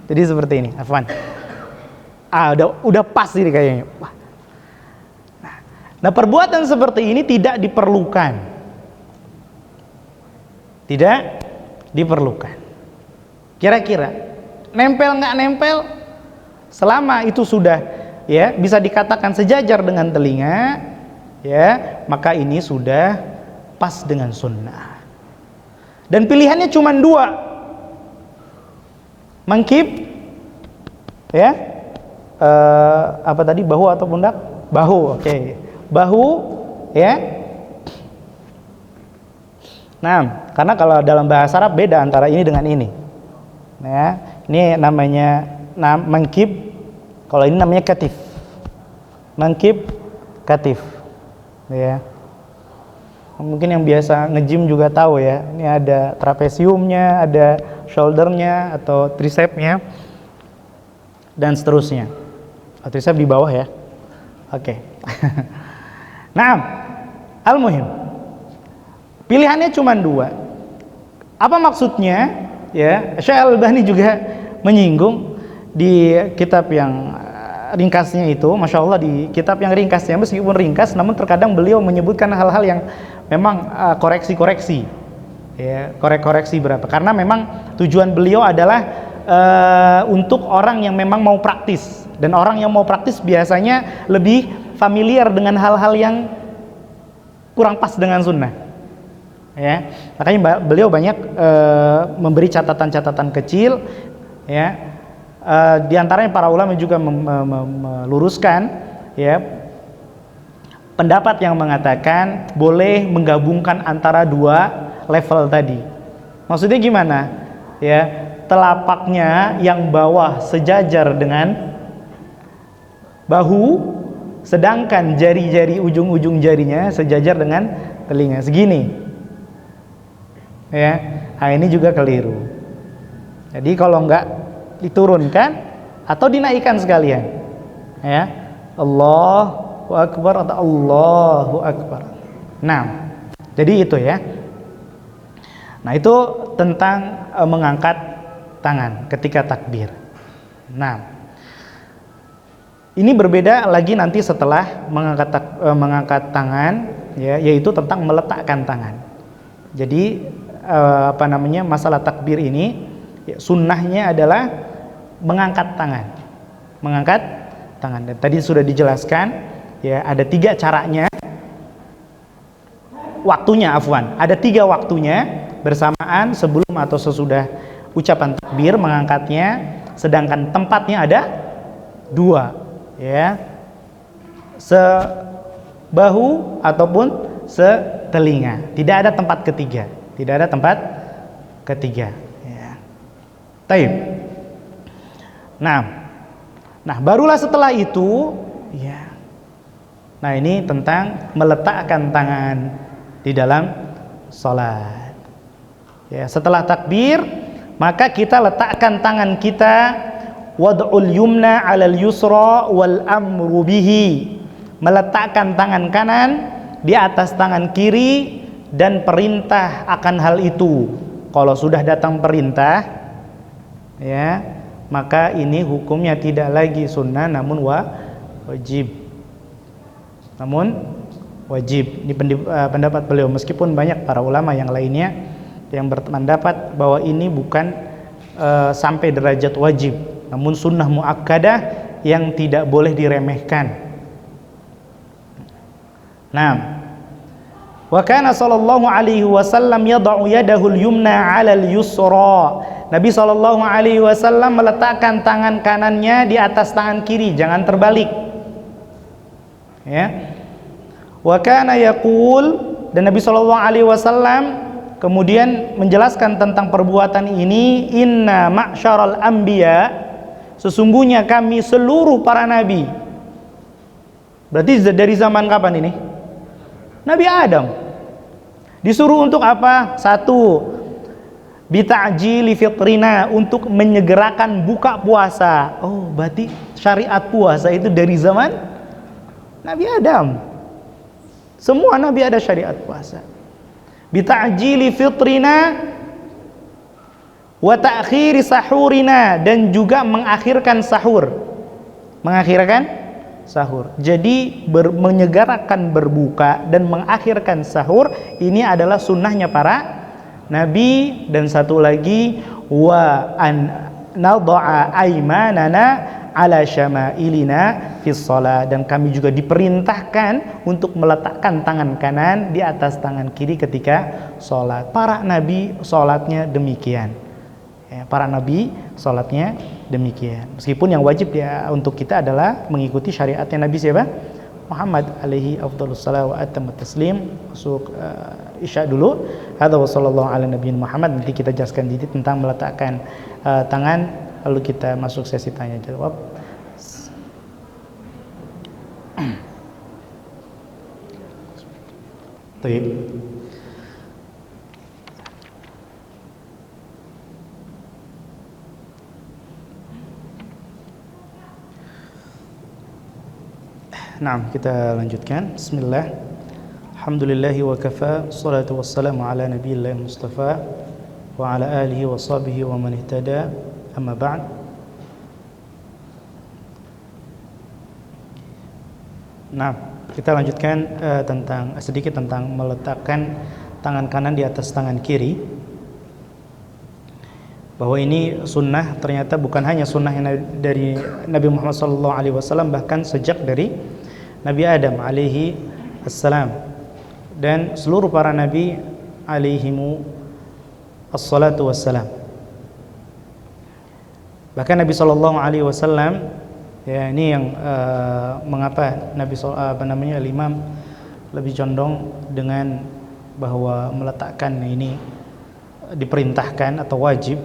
Jadi seperti ini, afwan. Udah pas ini kayaknya. Nah, perbuatan seperti ini tidak diperlukan. Tidak diperlukan. Kira-kira nempel nggak nempel? Selama itu sudah ya bisa dikatakan sejajar dengan telinga, ya maka ini sudah pas dengan sunnah. Dan pilihannya cuma dua, mangkib, ya apa tadi, bahu atau pundak? Bahu, oke. Bahu, ya. Nah, karena kalau dalam bahasa Arab beda antara ini dengan ini. Ya, ini namanya mangkib. Kalau ini namanya katif. Mangkib, katif. Ya. Mungkin yang biasa nge-gym juga tahu ya. Ini ada trapesiumnya, ada shouldernya atau tricepnya dan seterusnya. Tricep di bawah ya. Oke. Nah, al-muhim. Pilihannya cuma dua. Apa maksudnya? Ya, Syekh Al-Albani juga menyinggung di kitab yang ringkasnya itu, Masya Allah, di kitab yang ringkasnya meskipun ringkas, namun terkadang beliau menyebutkan hal-hal yang memang koreksi-koreksi, ya, koreksi berapa, karena memang tujuan beliau adalah untuk orang yang memang mau praktis, dan orang yang mau praktis biasanya lebih familiar dengan hal-hal yang kurang pas dengan sunnah. Ya, makanya beliau banyak memberi catatan-catatan kecil, ya. Di antaranya para ulama juga meluruskan, ya, pendapat yang mengatakan boleh menggabungkan antara dua level tadi. Maksudnya gimana? Ya, telapaknya yang bawah sejajar dengan bahu, sedangkan jari-jari ujung-ujung jarinya sejajar dengan telinga segini. Ya, nah ini juga keliru. Jadi kalau enggak diturunkan, atau dinaikkan sekalian. Ya. Allahu Akbar atau Allahu Akbar. Nah, jadi itu ya. Nah, itu tentang mengangkat tangan ketika takbir. Nah, ini berbeda lagi nanti setelah mengangkat tangan, ya, yaitu tentang meletakkan tangan. Jadi masalah takbir ini ya, sunnahnya adalah mengangkat tangan, Dan tadi sudah dijelaskan, ya, ada 3 caranya. Ada 3 waktunya, bersamaan, sebelum atau sesudah ucapan takbir mengangkatnya, sedangkan tempatnya ada 2, ya, sebahu ataupun setelinga. Tidak ada tempat ketiga. Ya. Taib. Nah, barulah setelah itu, ya. Nah, ini tentang meletakkan tangan di dalam sholat. Ya, setelah takbir, maka kita letakkan tangan kita, wad'ul yumna 'alal yusra wal amru bihi. Meletakkan tangan kanan di atas tangan kiri dan perintah akan hal itu. Kalau sudah datang perintah, ya, maka ini hukumnya tidak lagi sunnah namun wajib. Ini pendapat beliau, meskipun banyak para ulama yang lainnya yang berpendapat bahwa ini bukan sampai derajat wajib, namun sunnah muakkadah yang tidak boleh diremehkan. Nah, wa kana sallallahu alaihi wasallam yad'u yadahu al-yumna 'ala al-yusra. Nabi sallallahu alaihi wasallam meletakkan tangan kanannya di atas tangan kiri, jangan terbalik. Ya. Wa kana yaqul, dan Nabi sallallahu alaihi wasallam kemudian menjelaskan tentang perbuatan ini, inna ma'syaral anbiya, sesungguhnya kami seluruh para nabi. Berarti dari zaman kapan ini? Nabi Adam. Disuruh untuk apa? 1, bita'jili fitrina, untuk menyegerakan buka puasa. Oh, berarti syariat puasa itu dari zaman Nabi Adam. Semua nabi ada syariat puasa. Bita'jili fitrina wa ta'khiri sahurina, dan juga mengakhirkan sahur. Jadi menyegerakan berbuka dan mengakhirkan sahur ini adalah sunnahnya para nabi. Dan satu lagi, wa an nadha'a aymanana ala syama'ilina fis shalah, dan kami juga diperintahkan untuk meletakkan tangan kanan di atas tangan kiri ketika sholat. Para nabi sholatnya demikian. Ya, para nabi sholatnya demikian. Meskipun yang wajib ya untuk kita adalah mengikuti syariatnya Nabi siapa? Muhammad alaihi afdhalus salawat wa atamut taslim. Masuk isya dulu. Hadza wa sallallahu ala nabiyina Muhammad. Nanti kita jelaskan sedikit tentang meletakkan tangan, lalu kita masuk sesi tanya jawab. Baik. Nah, kita lanjutkan. Bismillah. Alhamdulillahi wa kafa, salatu wassalamu ala nabiyillah mustafa wa ala alihi wa sahbihi wa man ihtada, amma ba'd. Nah, kita lanjutkan sedikit tentang meletakkan tangan kanan di atas tangan kiri. Bahwa ini sunnah, ternyata bukan hanya sunnah dari Nabi Muhammad SAW, bahkan sejak dari Nabi Adam alaihi assalam dan seluruh para nabi alaihimu assalatu wassalam. Bahkan Nabi SAW, ya ini yang mengapa Nabi Imam lebih condong dengan bahwa meletakkan ini diperintahkan atau wajib,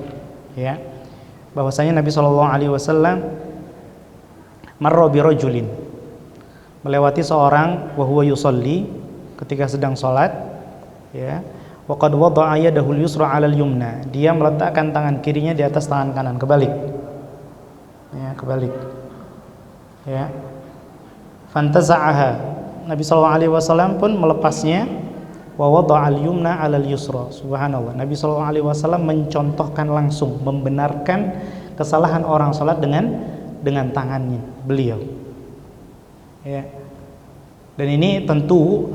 ya, bahwasanya Nabi SAW marra bi rajulin, melewati seorang wa huwa yusalli, ketika sedang salat, ya, wa qad wada'a yadahu al-yusra 'ala al-yumna, dia meletakkan tangan kirinya di atas tangan kanan, kebalik. Ya, kebalik. Ya. Fantaza'aha. Nabi sallallahu alaihi wasallam pun melepasnya. Wa wada'al yumna 'alal yusra. Subhanallah. Nabi sallallahu alaihi wasallam mencontohkan langsung, membenarkan kesalahan orang salat dengan tangannya beliau. Ya. Dan ini tentu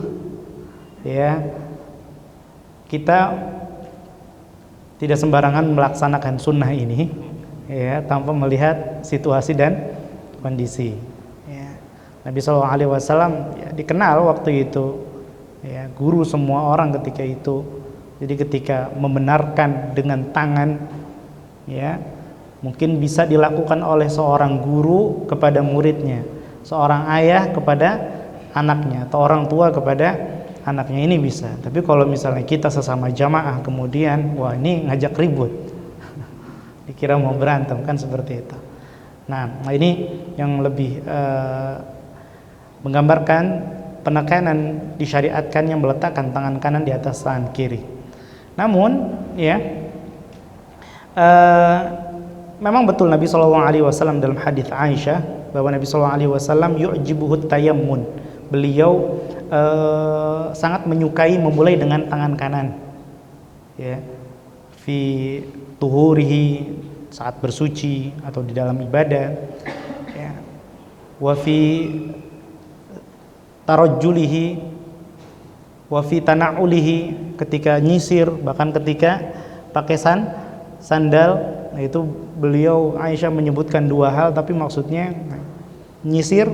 ya kita tidak sembarangan melaksanakan sunnah ini ya tanpa melihat situasi dan kondisi. Ya. Nabi SAW ya, dikenal waktu itu ya guru semua orang ketika itu. Jadi ketika membenarkan dengan tangan ya mungkin bisa dilakukan oleh seorang guru kepada muridnya, seorang ayah kepada anaknya, atau orang tua kepada anaknya, ini bisa. Tapi kalau misalnya kita sesama jamaah kemudian wah ini ngajak ribut dikira mau berantem kan seperti itu. Nah ini yang lebih menggambarkan penekanan disyariatkannya meletakkan tangan kanan di atas tangan kiri. Namun ya memang betul Nabi SAW dalam hadis Aisyah bahwa Nabi SAW yu'jibuhut tayammun, beliau sangat menyukai memulai dengan tangan kanan ya fi tuhurihi, saat bersuci atau di dalam ibadah ya, wa fi tarajjulihi wa fi tana'ulihi, ketika nyisir, bahkan ketika pakai sandal. Nah, itu beliau Aisyah menyebutkan dua hal, tapi maksudnya nyisir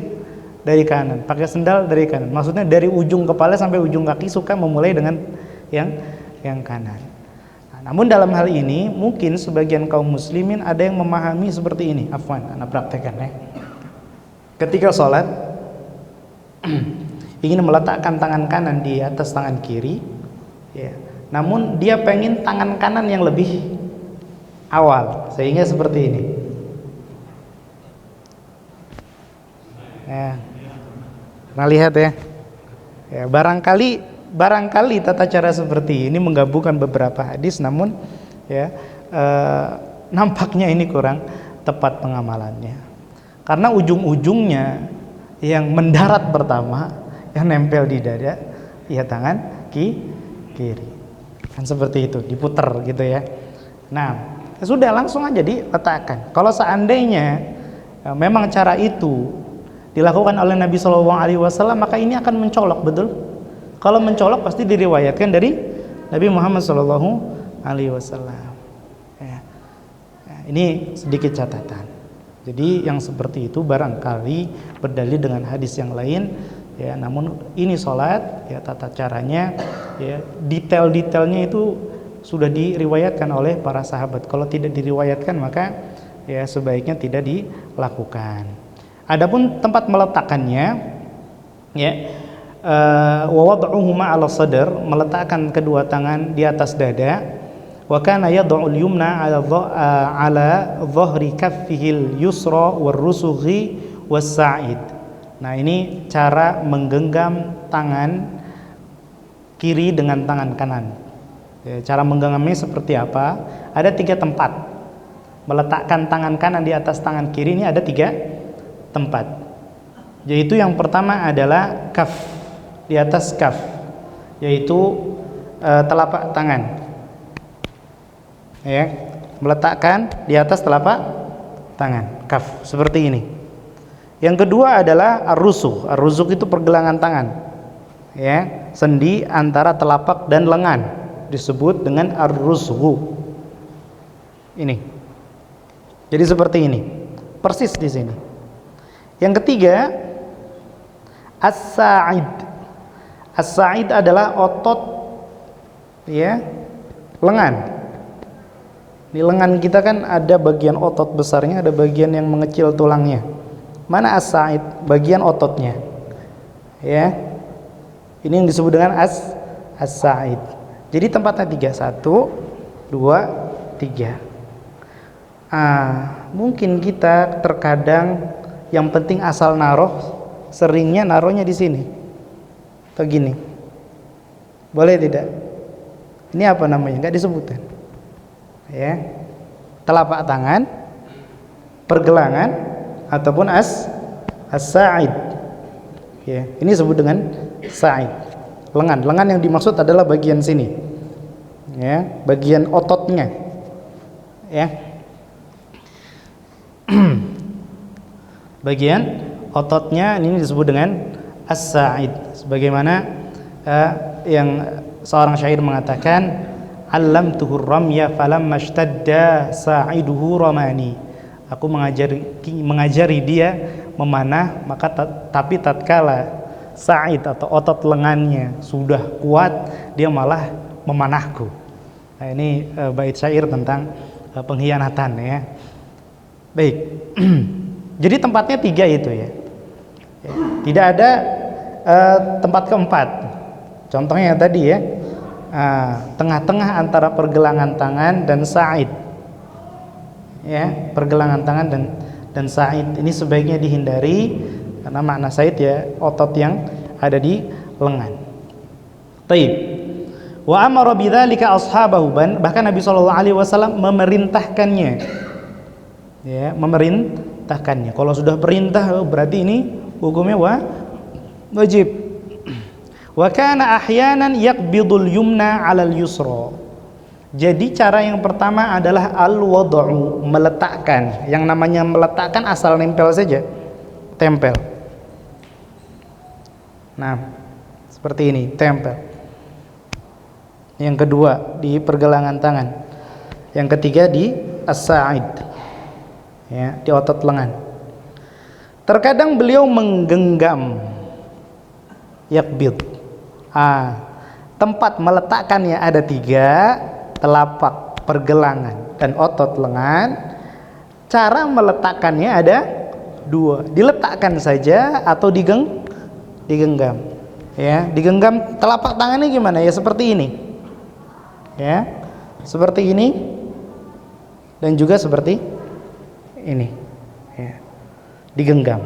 dari kanan, pakai sandal dari kanan. Maksudnya dari ujung kepala sampai ujung kaki suka memulai dengan yang kanan. Nah, namun dalam hal ini mungkin sebagian kaum muslimin ada yang memahami seperti ini. Afwan, anak praktekkan ya. Ketika sholat ingin meletakkan tangan kanan di atas tangan kiri, ya. Namun dia pengen tangan kanan yang lebih awal, sehingga seperti ini. Ya. Nah lihat ya. Ya, barangkali tata cara seperti ini menggabungkan beberapa hadis, namun ya nampaknya ini kurang tepat pengamalannya. Karena ujung-ujungnya yang mendarat pertama, yang nempel di dada, ya tangan kiri. Kan seperti itu, diputer gitu ya. Nah, sudah langsung aja diletakkan. Kalau seandainya memang cara itu dilakukan oleh Nabi SAW, maka ini akan mencolok, betul? Kalau mencolok pasti diriwayatkan dari Nabi Muhammad SAW. Ya. Ya, ini sedikit catatan. Jadi yang seperti itu barangkali berdalil dengan hadis yang lain. Ya, namun ini sholat, ya tata caranya, ya detail-detailnya itu sudah diriwayatkan oleh para sahabat. Kalau tidak diriwayatkan maka ya sebaiknya tidak dilakukan. Adapun tempat meletakkannya, ya wa wad'uhuma 'ala sadr, meletakkan kedua tangan di atas dada. Wa kana yad'ul yumna 'ala dhahri kaffihil yusra warrusughi was-sa'id. Nah, ini cara menggenggam tangan kiri dengan tangan kanan. Ya, cara menggenggamnya seperti apa? Ada 3 tempat. Meletakkan tangan kanan di atas tangan kiri ini ada 3 tempat. Yaitu yang pertama adalah kaf, di atas kaf, yaitu telapak tangan. Ya, meletakkan di atas telapak tangan, kaf, seperti ini. Yang kedua adalah ar-rusugh. Ar-rusugh itu pergelangan tangan. Ya, sendi antara telapak dan lengan disebut dengan ar-rusugh. Ini. Jadi seperti ini. Persis di sini. Yang ketiga, as-sa'id. As-sa'id adalah otot ya, lengan. Di lengan kita kan ada bagian otot besarnya, ada bagian yang mengecil tulangnya. Mana as-sa'id? Bagian ototnya. Ya. Ini yang disebut dengan as-sa'id. Jadi tempatnya 3, 1, 2, 3. Mungkin kita terkadang yang penting asal naruh, seringnya naruhnya di sini. Atau gini. Boleh tidak? Ini apa namanya? Enggak disebutkan. Ya. Telapak tangan pergelangan ataupun as-sa'id. Ya, ini disebut dengan sa'id. Lengan yang dimaksud adalah bagian sini. Ya, bagian ototnya. Ya. Bagian ototnya ini disebut dengan as-sa'id. Sebagaimana yang seorang syair mengatakan, "Allamtuhu ramya falamma ishtadda sa'iduhu ramani." Aku mengajari dia memanah, maka tapi tatkala sa'id atau otot lengannya sudah kuat, dia malah memanahku. Nah, ini bait syair tentang pengkhianatan ya. Baik. Jadi tempatnya 3 itu ya. Tidak ada tempat keempat. Contohnya tadi ya, tengah-tengah antara pergelangan tangan dan sa'id. Ya, pergelangan tangan dan sa'id ini sebaiknya dihindari karena makna sa'id ya otot yang ada di lengan. Taib. Wa amara bidzalika ashabahu, bahkan Nabi sallallahu alaihi wasallam memerintahkannya. Ya, memerintahkannya. Kalau sudah perintah berarti ini hukumnya wajib. Wa kana ahyanan yaqbidul yumna 'alal yusra. Jadi cara yang pertama adalah al-wad'u, meletakkan. Yang namanya meletakkan asal nempel saja. Tempel. Nah, seperti ini, tempel. Yang kedua di pergelangan tangan. Yang ketiga di as-sa'id. Ya, di otot lengan. Terkadang beliau menggenggam yakbid. Tempat meletakkannya ada 3, telapak, pergelangan, dan otot lengan. Cara meletakkannya ada 2, diletakkan saja atau digenggam. Ya, digenggam telapak tangannya gimana? Ya seperti ini. Ya, seperti ini dan juga seperti ini. Ya, digenggam.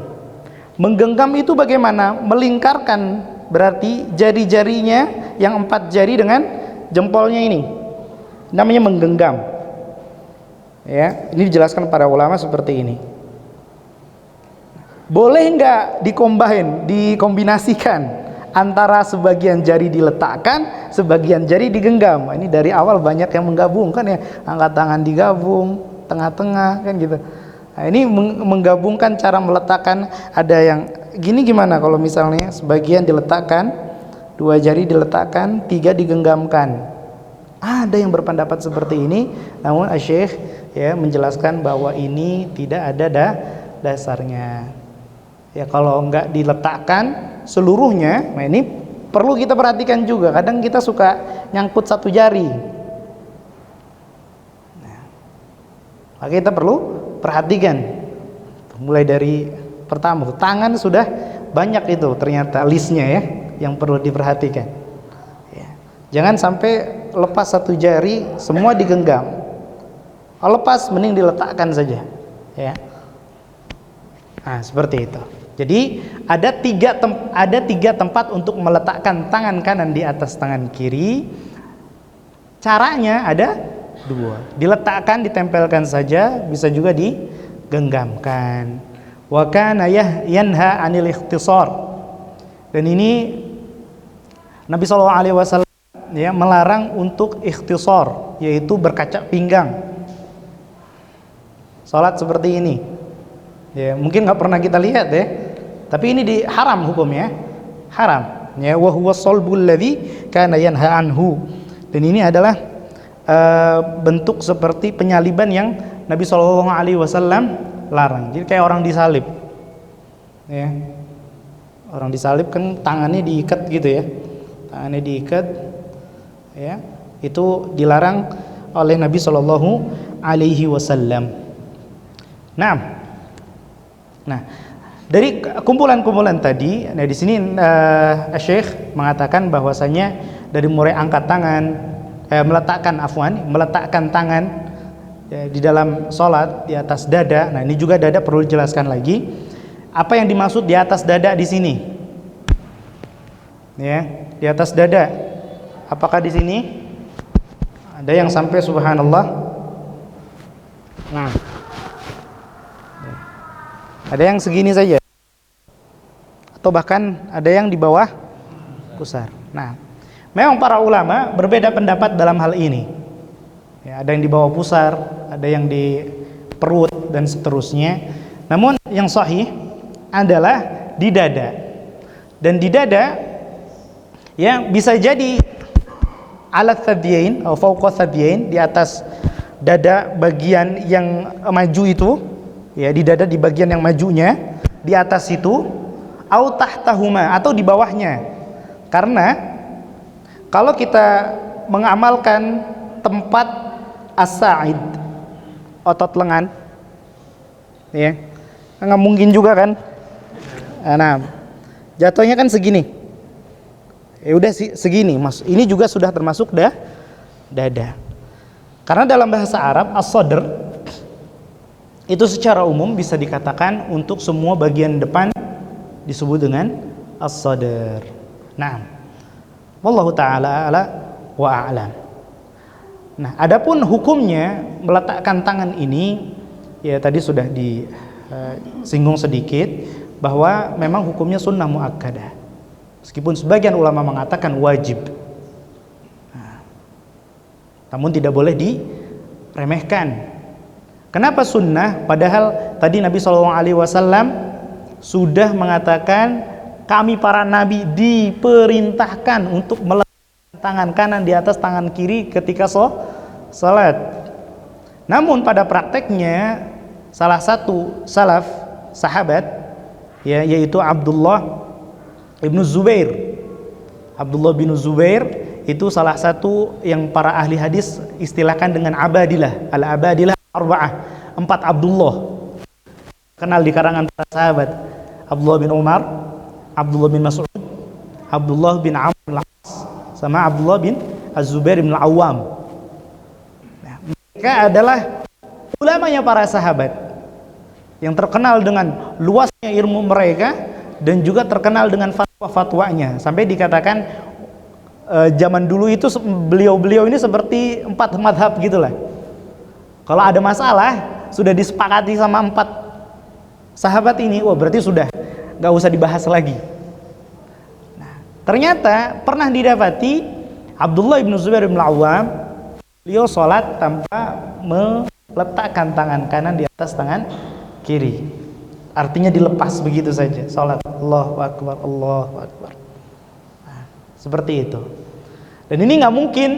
Menggenggam itu bagaimana? Melingkarkan, berarti jari-jarinya yang 4 jari dengan jempolnya ini. Namanya menggenggam. Ya, ini dijelaskan para ulama seperti ini. Boleh nggak dikombinasikan antara sebagian jari diletakkan, sebagian jari digenggam? Ini dari awal banyak yang menggabungkan ya, angkat tangan digabung, tengah-tengah kan gitu. Nah, ini menggabungkan cara meletakkan. Ada yang gini, gimana kalau misalnya sebagian diletakkan, 2 jari diletakkan, 3 digenggamkan? Ada yang berpendapat seperti ini, namun Syekh ya menjelaskan bahwa ini tidak ada dasarnya. Ya, kalau enggak diletakkan seluruhnya, nah ini perlu kita perhatikan juga. Kadang kita suka nyangkut 1 jari. Nah, maka kita perlu perhatikan. Mulai dari pertama, tangan sudah banyak itu ternyata listnya ya, yang perlu diperhatikan. Ya. Jangan sampai lepas 1 jari semua digenggam. Kalau lepas mending diletakkan saja. Ya. Nah, seperti itu. Jadi ada 3 tempat untuk meletakkan tangan kanan di atas tangan kiri. Caranya ada 2. Diletakkan, ditempelkan saja, bisa juga digenggamkan. Wa kana yanha 'anil ikhtisar. Dan ini Nabi sallallahu alaihi wasallam ya melarang untuk ikhtisar, yaitu berkaca pinggang. Salat seperti ini. Ya, mungkin nggak pernah kita lihat ya. Tapi ini haram hukumnya. Haram. Ya, wa huwa salbul ladzi kana yanha anhu. Dan ini adalah bentuk seperti penyaliban yang Nabi sallallahu alaihi wasallam larang. Jadi kayak orang disalib. Ya. Orang disalib kan tangannya diikat gitu ya. Tangannya diikat. Ya. Itu dilarang oleh Nabi sallallahu alaihi wasallam. Nah, dari kumpulan-kumpulan tadi, nah di sini Syekh mengatakan bahwasanya dari mulai angkat tangan, meletakkan tangan di dalam sholat di atas dada. Nah ini juga dada perlu dijelaskan lagi. Apa yang dimaksud di atas dada di sini? Ya, di atas dada. Apakah di sini ada yang sampai subhanallah? Nah, Ada yang segini saja, atau bahkan ada yang di bawah pusar. Nah, memang para ulama berbeda pendapat dalam hal ini. Ya, ada yang di bawah pusar, ada yang di perut dan seterusnya. Namun yang sahih adalah di dada. Dan di dada ya bisa jadi alat thadyain atau fawqa thadyain, di atas dada bagian yang maju itu, ya di dada di bagian yang majunya, di atas itu, au tahtahuma atau di bawahnya. Karena kalau kita mengamalkan tempat as-sa'id, otot lengan, ya nggak mungkin juga kan. Nah, jatuhnya kan segini. Ya udah segini, Mas. Ini juga sudah termasuk dada. Karena dalam bahasa Arab as-sadr itu secara umum bisa dikatakan untuk semua bagian depan disebut dengan as-sadr. Nah, wallahu taala ala wa a'lam. Nah, adapun hukumnya meletakkan tangan ini ya tadi sudah disinggung sedikit bahwa memang hukumnya sunnah muakkadah. Meskipun sebagian ulama mengatakan wajib. Nah, namun tidak boleh diremehkan. Kenapa sunnah? Padahal tadi Nabi SAW sudah mengatakan kami para nabi diperintahkan untuk meletakkan tangan kanan di atas tangan kiri ketika salat. Namun pada prakteknya salah satu salaf sahabat ya, yaitu Abdullah bin Zubair itu salah satu yang para ahli hadis istilahkan dengan abadilah, al-abadilah arba'ah, 4 Abdullah kenal di karangan para sahabat, Abdullah bin Umar, Abdullah bin Mas'ud, Abdullah bin Amr bin Al-As, sama Abdullah bin Az-Zubair bin Al-Awwam. Nah, mereka adalah ulamanya para sahabat yang terkenal dengan luasnya ilmu mereka dan juga terkenal dengan fatwa-fatwanya, sampai dikatakan zaman dulu itu beliau-beliau ini seperti 4 madhab gitulah. Kalau ada masalah sudah disepakati sama 4 sahabat ini, wah berarti sudah gak usah dibahas lagi. Nah, ternyata pernah didapati Abdullah bin Zubair bin Al-Awwam, beliau sholat tanpa meletakkan tangan kanan di atas tangan kiri. Artinya dilepas begitu saja, sholat Allahu Akbar, Allahu Akbar. Nah, seperti itu. Dan ini nggak mungkin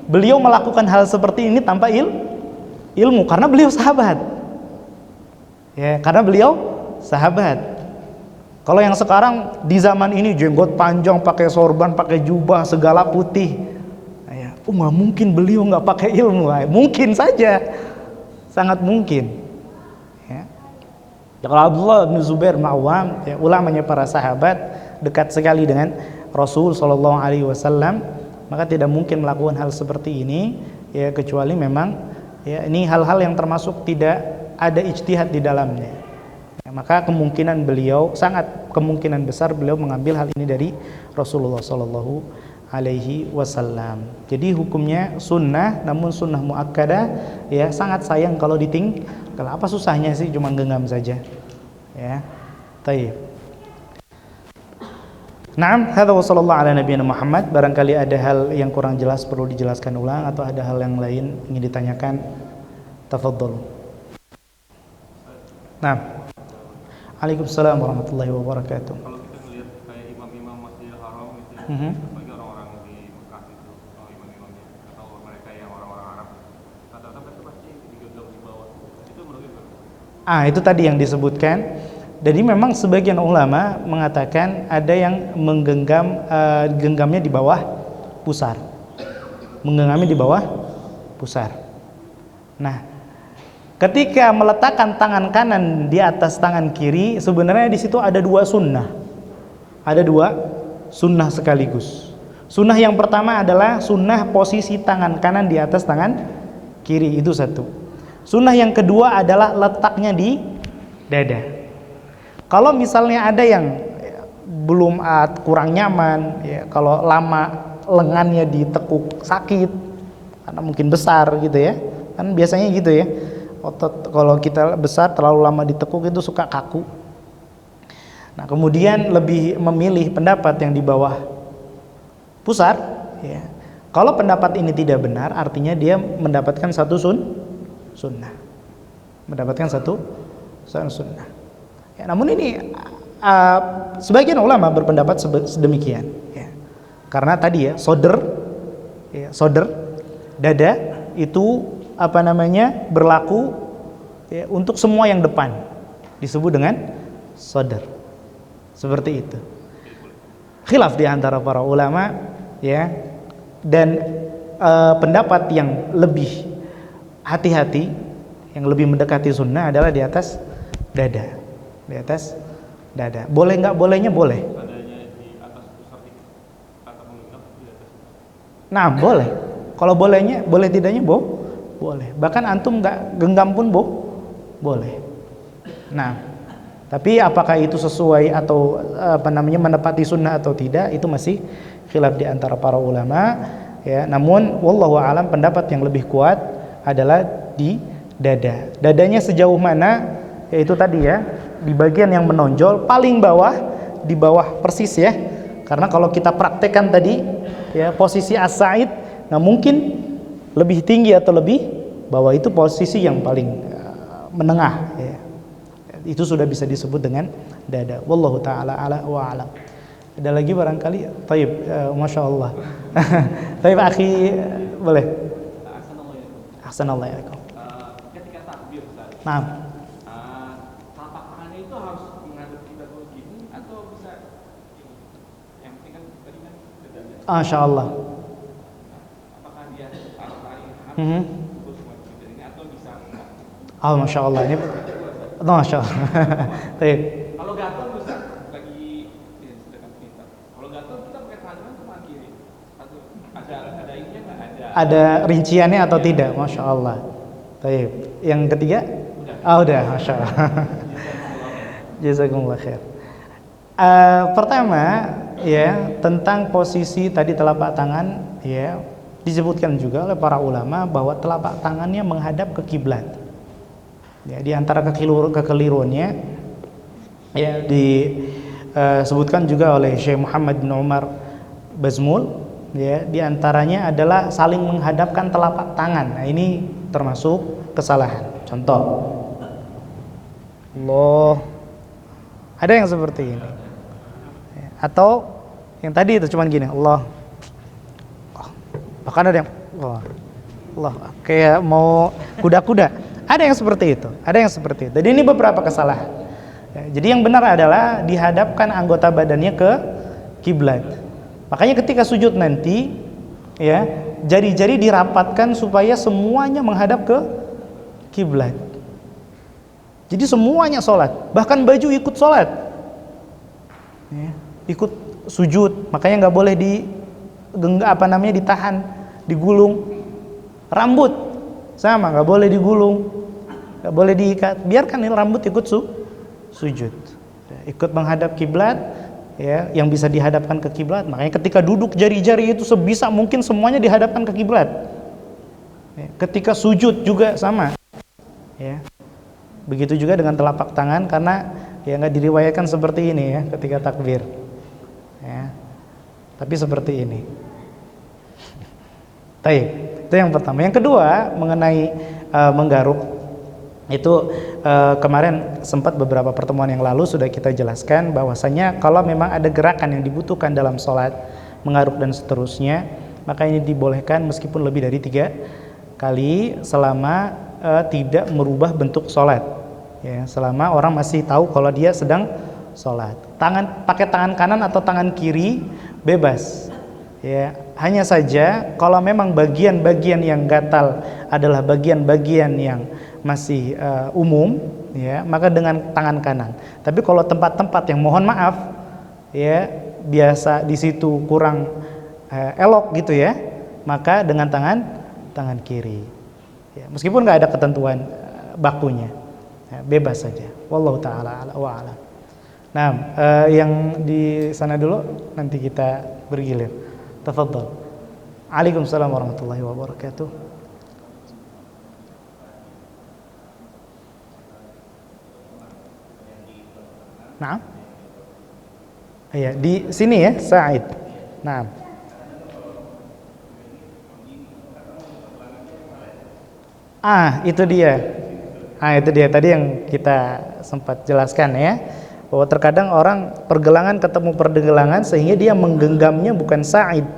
beliau melakukan hal seperti ini tanpa ilmu, karena beliau sahabat. Ya, karena beliau sahabat. Kalau yang sekarang di zaman ini jenggot panjang, pakai sorban, pakai jubah, segala putih, ya, nggak mungkin beliau nggak pakai ilmu. Mungkin saja, sangat mungkin. Ya, kalau Abdullah bin Zubair bin Awwam, ya, ulamanya para sahabat, dekat sekali dengan Rasul SAW, maka tidak mungkin melakukan hal seperti ini, ya kecuali memang ya ini hal-hal yang termasuk tidak ada ijtihad di dalamnya. Ya, maka kemungkinan beliau, sangat kemungkinan besar beliau mengambil hal ini dari Rasulullah SAW. Jadi hukumnya sunnah, namun sunnah muakkadah, ya sangat sayang kalau kalau apa susahnya sih, cuma genggam saja. Ya. Taib. Naam, hadza wa sallallahu ala nabiyina Muhammad. Barangkali ada hal yang kurang jelas perlu dijelaskan ulang, atau ada hal yang lain ingin ditanyakan, tafadhol. Naam. Waalaikumsalam warahmatullahi wabarakatuh. Kalau kita melihat kayak imam-imam Masjidil Haram gitu ya, bagi orang-orang di Mekah itu, imam-imamnya atau mereka yang orang-orang Arab, rata-rata mereka pasti digenggam di bawah. Itu menurut itu? Itu tadi yang disebutkan. Jadi memang sebagian ulama mengatakan ada yang genggamnya di bawah pusar. Menggenggamnya di bawah pusar. Nah, ketika meletakkan tangan kanan di atas tangan kiri, sebenarnya di situ ada 2 sunnah. Ada 2 sunnah sekaligus. Sunnah yang pertama adalah sunnah posisi tangan kanan di atas tangan kiri, itu satu. Sunnah yang kedua adalah letaknya di dada. Kalau misalnya ada yang belum kurang nyaman, ya, kalau lama lengannya ditekuk sakit, karena mungkin besar gitu ya, kan biasanya gitu ya, Otot kalau kita besar terlalu lama ditekuk itu suka kaku. Nah, kemudian lebih memilih pendapat yang di bawah pusar, ya. Kalau pendapat ini tidak benar, artinya dia mendapatkan satu sunnah. Mendapatkan satu sunnah. Ya, namun ini sebagian ulama berpendapat sedemikian, ya. Karena tadi ya, soder, dada itu berlaku ya, untuk semua yang depan, disebut dengan soder. Seperti itu. Khilaf di antara para ulama, ya. Dan pendapat yang lebih hati-hati, yang lebih mendekati sunnah adalah di atas dada. Di atas dada. Boleh nggak bolehnya boleh. Adanya di atas pusar dikit atau menginap di atas. Nah, boleh. Kalau bolehnya, boleh tidaknya boleh. Bahkan antum nggak genggam pun boleh. Nah, tapi apakah itu sesuai atau menepati sunnah atau tidak, itu masih khilaf di antara para ulama, ya. Namun wallahu alam, pendapat yang lebih kuat adalah di dada. Dadanya sejauh mana? Yaitu tadi ya, di bagian yang menonjol paling bawah, di bawah persis ya. Karena kalau kita praktekkan tadi ya, posisi as-sa'id, nah mungkin lebih tinggi atau lebih bawah, itu posisi yang paling menengah ya. Itu sudah bisa disebut dengan dada. Wallahu taala ala wa alam. Ada lagi barangkali? Taib, masya Allah. Taib akhi, boleh. Assalamualaikum. Ketika takbir, Ustaz. Nah, Telapak tangannya itu harus menghadap kita dulu gini atau bisa ini? Yang penting kan tadi kan dadanya. masya Allah. Apakah dia tarik terus maju ini atau bisa enggak? Oh, masya Allah, ini masya Allah. Taib. Kalau gatel bisa lagi sedekah kita. Kalau gatel kita pakai tangan kanan atau tangan kiri? Atau ada ininya nggak ada? Ada rinciannya atau tidak? Masya Allah. Taib. Yang ketiga? Udah, masya Allah. Jazakumullah khair. Pertama ya, tentang posisi tadi telapak tangan ya, disebutkan juga oleh para ulama bahwa telapak tangannya menghadap ke kiblat. Ya, di antara kekeliruannya ya disebutkan juga oleh Syekh Muhammad bin Umar Bazmul, ya, di antaranya adalah saling menghadapkan telapak tangan. Nah, ini termasuk kesalahan. Contoh, Allah, ada yang seperti ini, atau yang tadi itu cuman gini, Allah, bahkan ada yang Allah kayak mau kuda-kuda, ada yang seperti itu, Jadi ini beberapa kesalahan. Jadi yang benar adalah dihadapkan anggota badannya ke kiblat. Makanya ketika sujud nanti, ya, jari-jari dirapatkan supaya semuanya menghadap ke kiblat. Jadi semuanya sholat, bahkan baju ikut sholat, ya, ikut sujud. Makanya nggak boleh ditahan, digulung. Rambut sama, nggak boleh digulung, nggak boleh diikat. Biarkan ini rambut ikut sujud, ikut menghadap kiblat, ya, yang bisa dihadapkan ke kiblat. Makanya ketika duduk jari-jari itu sebisa mungkin semuanya dihadapkan ke kiblat. Ya, ketika sujud juga sama, ya. Begitu juga dengan telapak tangan, karena ya nggak diriwayatkan seperti ini ya ketika takbir, ya, tapi seperti ini. Baik, itu yang pertama. Yang kedua mengenai menggaruk, itu kemarin sempat beberapa pertemuan yang lalu sudah kita jelaskan bahwasanya kalau memang ada gerakan yang dibutuhkan dalam sholat, menggaruk dan seterusnya, maka ini dibolehkan meskipun lebih dari 3 kali selama tidak merubah bentuk sholat, ya, selama orang masih tahu kalau dia sedang sholat. Pakai tangan kanan atau tangan kiri bebas, ya. Hanya saja kalau memang bagian-bagian yang gatal adalah bagian-bagian yang masih umum, ya, maka dengan tangan kanan. Tapi kalau tempat-tempat yang mohon maaf, ya, biasa di situ kurang elok gitu ya, maka dengan tangan kiri. Ya, meskipun nggak ada ketentuan bakunya, ya, bebas saja. Wallahu taala ala wa alam. Nah, yang di sana dulu, nanti kita bergilir. Tafadhal. Waalaikumsalam warahmatullahi wabarakatuh. Nah, iya di sini ya Sa'id. Nah, itu dia. Itu dia tadi yang kita sempat jelaskan ya, bahwa terkadang orang pergelangan ketemu pergelangan sehingga dia menggenggamnya bukan Sa'id,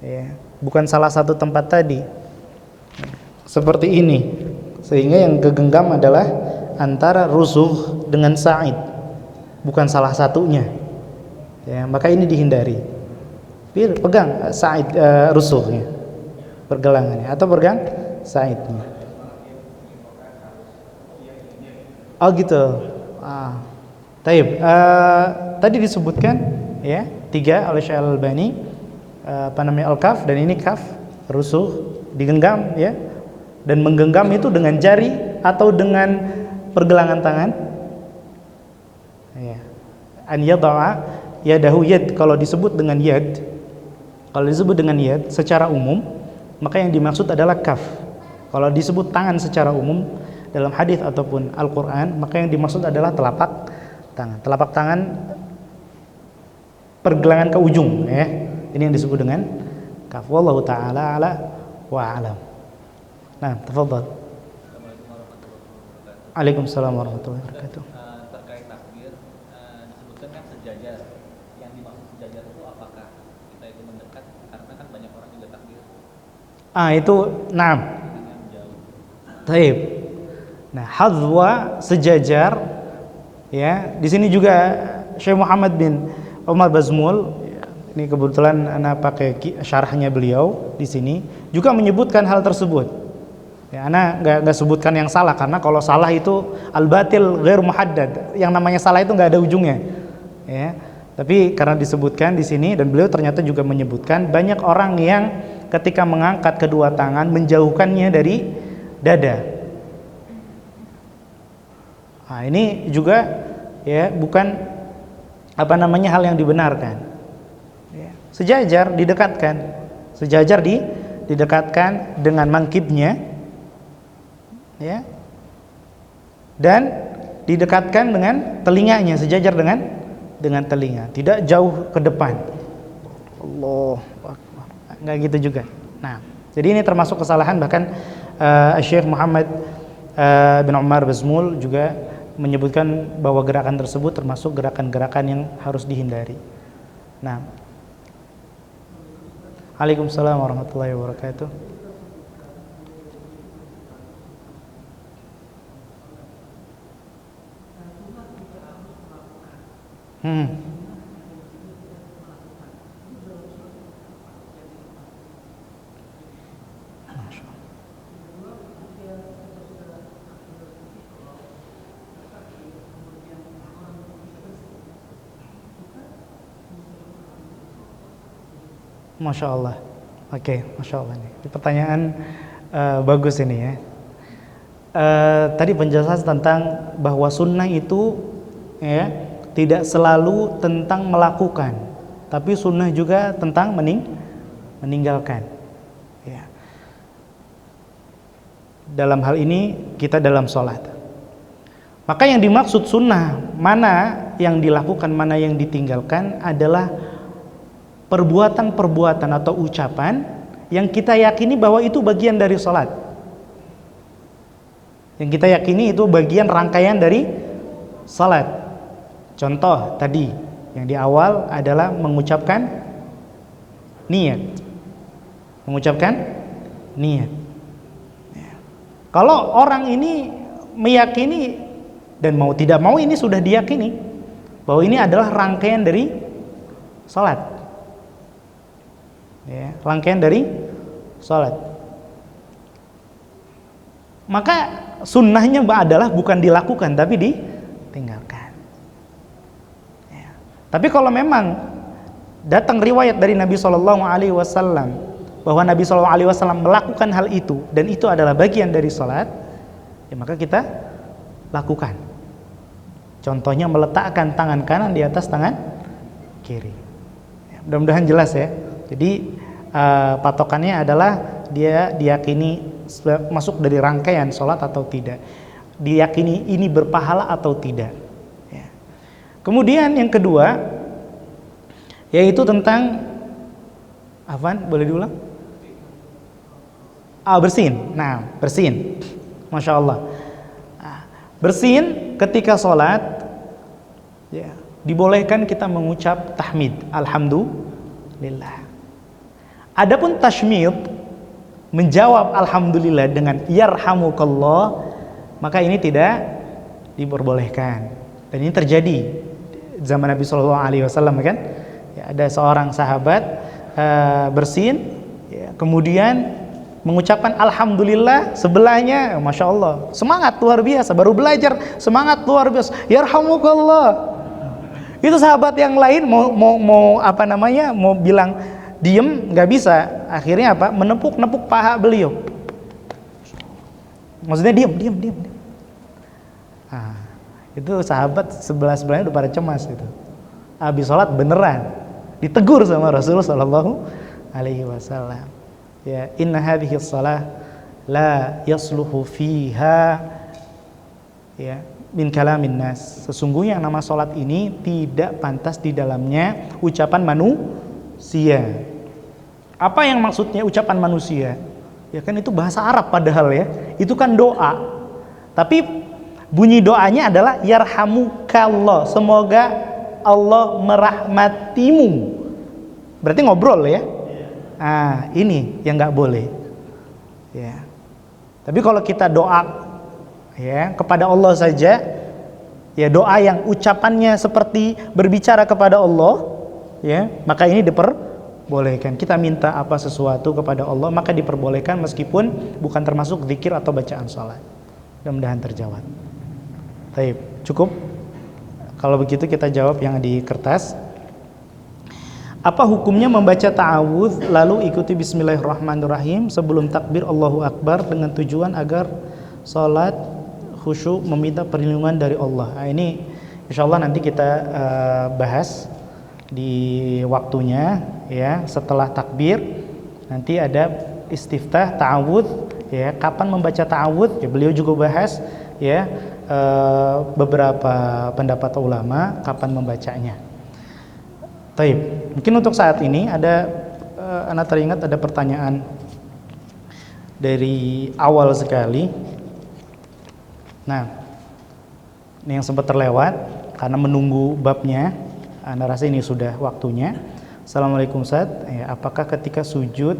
ya, bukan salah satu tempat tadi. Seperti ini, sehingga yang kegenggam adalah antara rusuh dengan Sa'id, bukan salah satunya. Ya, maka ini dihindari. Pegang Sa'id rusuhnya, pergelangannya, atau pegang Sa'idnya. Oh gitu. Taib. Tadi disebutkan ya 3 oleh Syekh Al-Albani, al-kaf, dan ini kaf rusuh digenggam ya, dan menggenggam itu dengan jari atau dengan pergelangan tangan. Ya. An yada'a yadahu yad, kalau disebut dengan yad, secara umum, maka yang dimaksud adalah kaf. Kalau disebut tangan secara umum dalam hadis ataupun Al-Qur'an, maka yang dimaksud adalah telapak tangan. Telapak tangan pergelangan ke ujung ya. Ini yang disebut dengan kaf. Wallahu taala ala wa alam. Nah, tafadhal. Waalaikumsalam warahmatullahi wabarakatuh. Terkait takbir, disebutkan kan sejajar. Yang dimaksud sejajar itu apakah kita itu mendekat? Karena kan banyak orang juga takbir. Itu nah. Taib. Nah, hadwa sejajar ya. Di sini juga Syekh Muhammad bin Umar Bazmul, ini kebetulan ana pakai syarahnya beliau di sini, juga menyebutkan hal tersebut. Ya, ana enggak sebutkan yang salah, karena kalau salah itu al-batil ghair muhaddad. Yang namanya salah itu enggak ada ujungnya. Ya. Tapi karena disebutkan di sini, dan beliau ternyata juga menyebutkan banyak orang yang ketika mengangkat kedua tangan menjauhkannya dari dada. Nah, ini juga ya bukan hal yang dibenarkan. Ya. Sejajar didekatkan dengan mangkibnya, ya, dan didekatkan dengan telinganya, sejajar dengan telinga, tidak jauh ke depan. Allah Akbar. Enggak gitu juga. Nah, jadi ini termasuk kesalahan, bahkan Syekh Muhammad bin Umar Bazmul juga menyebutkan bahwa gerakan tersebut termasuk gerakan-gerakan yang harus dihindari. Nah, Waalaikumsalam warahmatullahi wabarakatuh. Masya Allah. Oke, Masya Allah nih. Pertanyaan bagus ini ya. Tadi penjelasan tentang bahwa sunnah itu ya tidak selalu tentang melakukan, tapi sunnah juga tentang meninggalkan. Ya. Dalam hal ini kita dalam sholat. Maka yang dimaksud sunnah, mana yang dilakukan, mana yang ditinggalkan, adalah perbuatan-perbuatan atau ucapan yang kita yakini bahwa itu bagian dari sholat, yang kita yakini itu bagian rangkaian dari sholat. Contoh tadi yang di awal adalah mengucapkan niat. Kalau orang ini meyakini dan mau tidak mau ini sudah diyakini bahwa ini adalah rangkaian dari sholat. Ya, rangkaian dari sholat. Maka sunnahnya adalah bukan dilakukan tapi ditinggalkan. Ya. Tapi kalau memang datang riwayat dari Nabi SAW bahwa Nabi SAW melakukan hal itu dan itu adalah bagian dari sholat, ya maka kita lakukan. Contohnya meletakkan tangan kanan di atas tangan kiri. Ya, mudah-mudahan jelas ya. Jadi patokannya adalah dia diyakini masuk dari rangkaian sholat atau tidak, diyakini ini berpahala atau tidak. Ya. Kemudian yang kedua yaitu tentang apa? Boleh diulang? Bersin. Nah, bersin. Masya Allah. Bersin ketika sholat, ya, dibolehkan kita mengucap tahmid, alhamdulillah. Adapun tashmid, menjawab alhamdulillah dengan yarhamukallah, maka ini tidak diperbolehkan. Dan ini terjadi zaman Nabi SAW, kan? Ya, ada seorang sahabat bersin, ya, kemudian mengucapkan alhamdulillah, sebelahnya masya Allah semangat luar biasa, baru belajar semangat luar biasa, yarhamukallah. Itu sahabat yang lain mau apa namanya, mau bilang diem nggak bisa, akhirnya apa, menepuk paha beliau, maksudnya diam. Itu sahabat sebelahnya udah pada cemas itu. Habis sholat beneran ditegur sama Rasulullah Shallallahu Alaihi Wasallam. Ya, inna hadhihi shalah la yasluhu fiha, ya, min kalamin nas. Sesungguhnya yang nama salat ini tidak pantas di dalamnya ucapan manusia. Apa yang maksudnya ucapan manusia? Ya kan itu bahasa Arab padahal, ya. Itu kan doa. Tapi bunyi doanya adalah yarhamukallah, semoga Allah merahmatimu. Berarti ngobrol, ya. Ini yang nggak boleh, ya. Tapi kalau kita doa, ya, kepada Allah saja, ya, doa yang ucapannya seperti berbicara kepada Allah, ya, maka ini diperbolehkan. Kita minta apa sesuatu kepada Allah, maka diperbolehkan meskipun bukan termasuk zikir atau bacaan sholat. Mudah-mudahan terjawab. Baik, cukup. Kalau begitu kita jawab yang di kertas. Apa hukumnya membaca ta'awudz lalu ikuti bismillahirrahmanirrahim sebelum takbir Allahu Akbar dengan tujuan agar sholat khusyuk meminta perlindungan dari Allah? Ini insya Allah nanti kita bahas di waktunya, ya, setelah takbir. Nanti ada istiftah ta'awudz, ya, kapan membaca ta'awudz, ya, beliau juga bahas, ya, beberapa pendapat ulama kapan membacanya. Taib. Mungkin untuk saat ini ada anak teringat ada pertanyaan dari awal sekali. Nah, ini yang sempat terlewat karena menunggu babnya. Anda rasa ini sudah waktunya. Assalamualaikum Ustaz. Apakah ketika sujud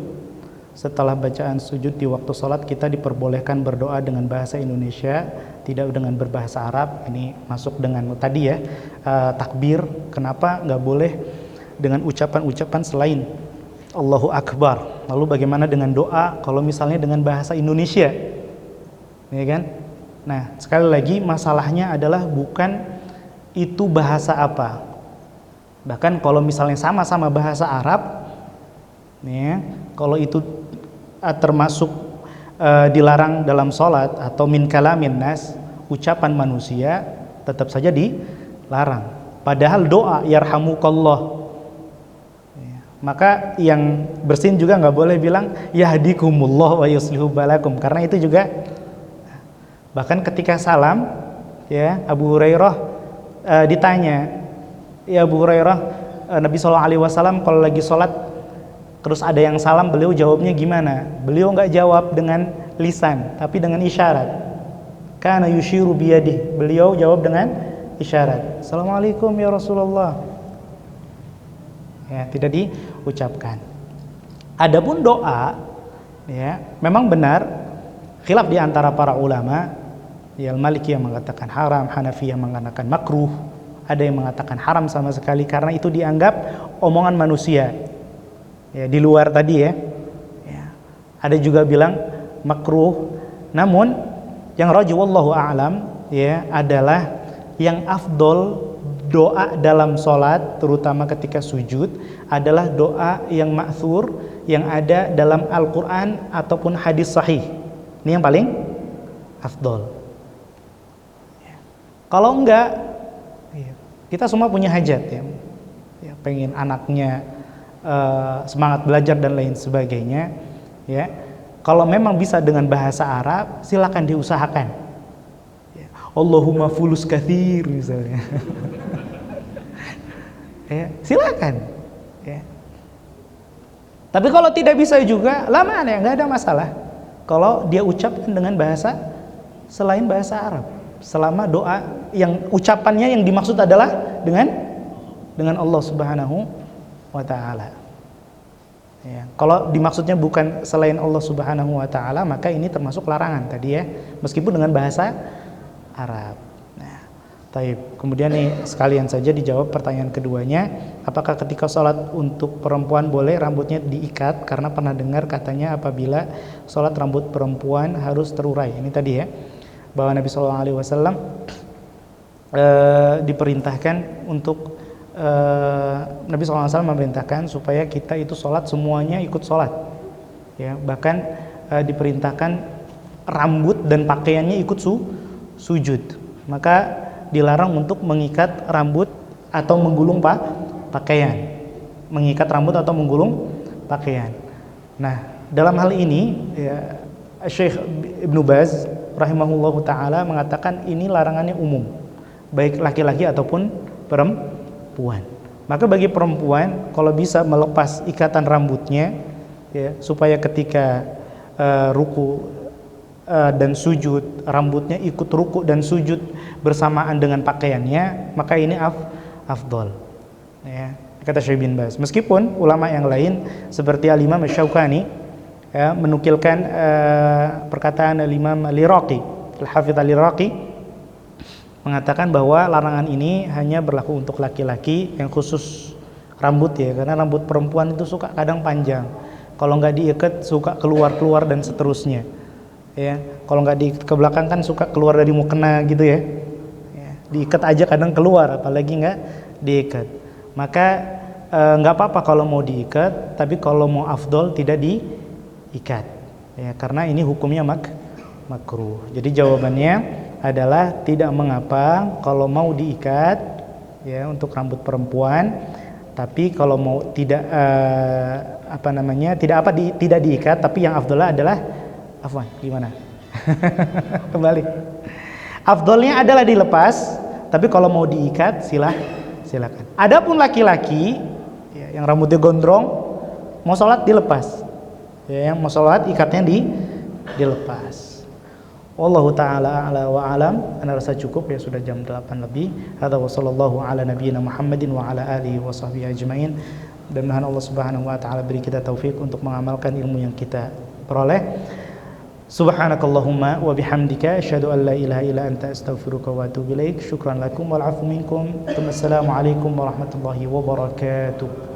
setelah bacaan sujud di waktu sholat kita diperbolehkan berdoa dengan bahasa Indonesia, tidak dengan berbahasa Arab? Ini masuk dengan tadi, ya, takbir. Kenapa nggak boleh dengan ucapan-ucapan selain Allahu Akbar? Lalu bagaimana dengan doa kalau misalnya dengan bahasa Indonesia, ya kan? Nah, sekali lagi masalahnya adalah bukan itu bahasa apa. Bahkan kalau misalnya sama-sama bahasa Arab, ya, kalau itu termasuk dilarang dalam sholat atau min kalamin nas, ucapan manusia, tetap saja dilarang. Padahal doa yarhamukallah, maka yang bersin juga nggak boleh bilang yahdikumullah wa yuslihu balakum, karena itu juga. Bahkan ketika salam, ya, Abu Hurairah ditanya, ya Abu Hurairah, Nabi SAW kalau lagi sholat terus ada yang salam, beliau jawabnya gimana? Beliau nggak jawab dengan lisan, tapi dengan isyarat. Kana yushiru biyadih, beliau jawab dengan isyarat. Assalamualaikum ya Rasulullah, ya, tidak diucapkan. Adapun doa, ya, memang benar khilaf di antara para ulama, ya, Al-Maliki yang mengatakan haram, Hanafi yang mengatakan makruh, ada yang mengatakan haram sama sekali karena itu dianggap omongan manusia, ya, di luar tadi, ya. Ada juga bilang makruh. Namun yang rajih wallahu a'lam, ya, adalah yang afdol doa dalam sholat, terutama ketika sujud, adalah doa yang ma'thur, yang ada dalam Al-Quran ataupun hadis sahih. Ini yang paling afdol. Kalau enggak, kita semua punya hajat, ya, pengen anaknya semangat belajar dan lain sebagainya, ya. Kalau memang bisa dengan bahasa Arab, silakan diusahakan. Allahumma fulus kathir misalnya. ya, silakan. Ya. Tapi kalau tidak bisa juga, lama ya, nggak ada masalah. Kalau dia ucapkan dengan bahasa selain bahasa Arab, selama doa yang ucapannya yang dimaksud adalah dengan Allah Subhanahu wa Ta'ala. Ya. Kalau dimaksudnya bukan selain Allah Subhanahu wa Ta'ala, maka ini termasuk larangan tadi ya, meskipun dengan bahasa Arab. Nah, taib. Kemudian nih sekalian saja dijawab pertanyaan keduanya, apakah ketika sholat untuk perempuan boleh rambutnya diikat? Karena pernah dengar katanya apabila sholat rambut perempuan harus terurai. Ini tadi ya, bahwa Nabi SAW diperintahkan untuk Nabi SAW memerintahkan supaya kita itu sholat semuanya ikut sholat ya, bahkan diperintahkan rambut dan pakaiannya ikut sujud, maka dilarang untuk mengikat rambut atau menggulung pakaian, mengikat rambut atau menggulung pakaian. Nah, dalam hal ini ya, Syekh Ibnu Baz rahimahullahu ta'ala mengatakan ini larangannya umum, baik laki-laki ataupun perempuan. Maka bagi perempuan kalau bisa melepas ikatan rambutnya ya, supaya ketika ruku dan sujud rambutnya ikut ruku dan sujud bersamaan dengan pakaiannya, maka ini afdol ya, kata Syekh bin Baz. Meskipun ulama yang lain seperti Al-Imam Asy-Syaukani ya, menukilkan perkataan Al-Imam Al-Iraqi, Al-Hafidz Al-Iraqi mengatakan bahwa larangan ini hanya berlaku untuk laki-laki yang khusus rambut ya, karena rambut perempuan itu suka kadang panjang, kalau nggak diikat suka keluar dan seterusnya ya, kalau nggak diikat ke belakang kan suka keluar dari mukena gitu ya, diikat aja kadang keluar, apalagi nggak diikat. Maka nggak apa-apa kalau mau diikat, tapi kalau mau afdol tidak diikat ya, karena ini hukumnya makruh. Jadi jawabannya adalah tidak mengapa kalau mau diikat ya untuk rambut perempuan, tapi kalau mau tidak tidak diikat, tapi yang afdolnya adalah gimana? Kembali. Afdolnya adalah dilepas, tapi kalau mau diikat silakan. Adapun laki-laki ya, yang rambutnya gondrong mau sholat dilepas. Ya, yang mau sholat ikatnya dilepas. Wallahu ta'ala a'la wa alam. Ana rasa cukup ya, sudah jam 8 lebih. Hadza wa sallallahu ala nabiyyina Muhammadin wa ala alihi wa sahbihi ajmain. Dan mudah-mudahan Allah Subhanahu wa taala beri kita taufik untuk mengamalkan ilmu yang kita peroleh. Subhanakallahumma wa bihamdika asyhadu an la ilaha illa anta astaghfiruka wa atubu ilaik. Syukran lakum wal 'afwu minkum. Assalamu alaikum warahmatullahi wabarakatuh.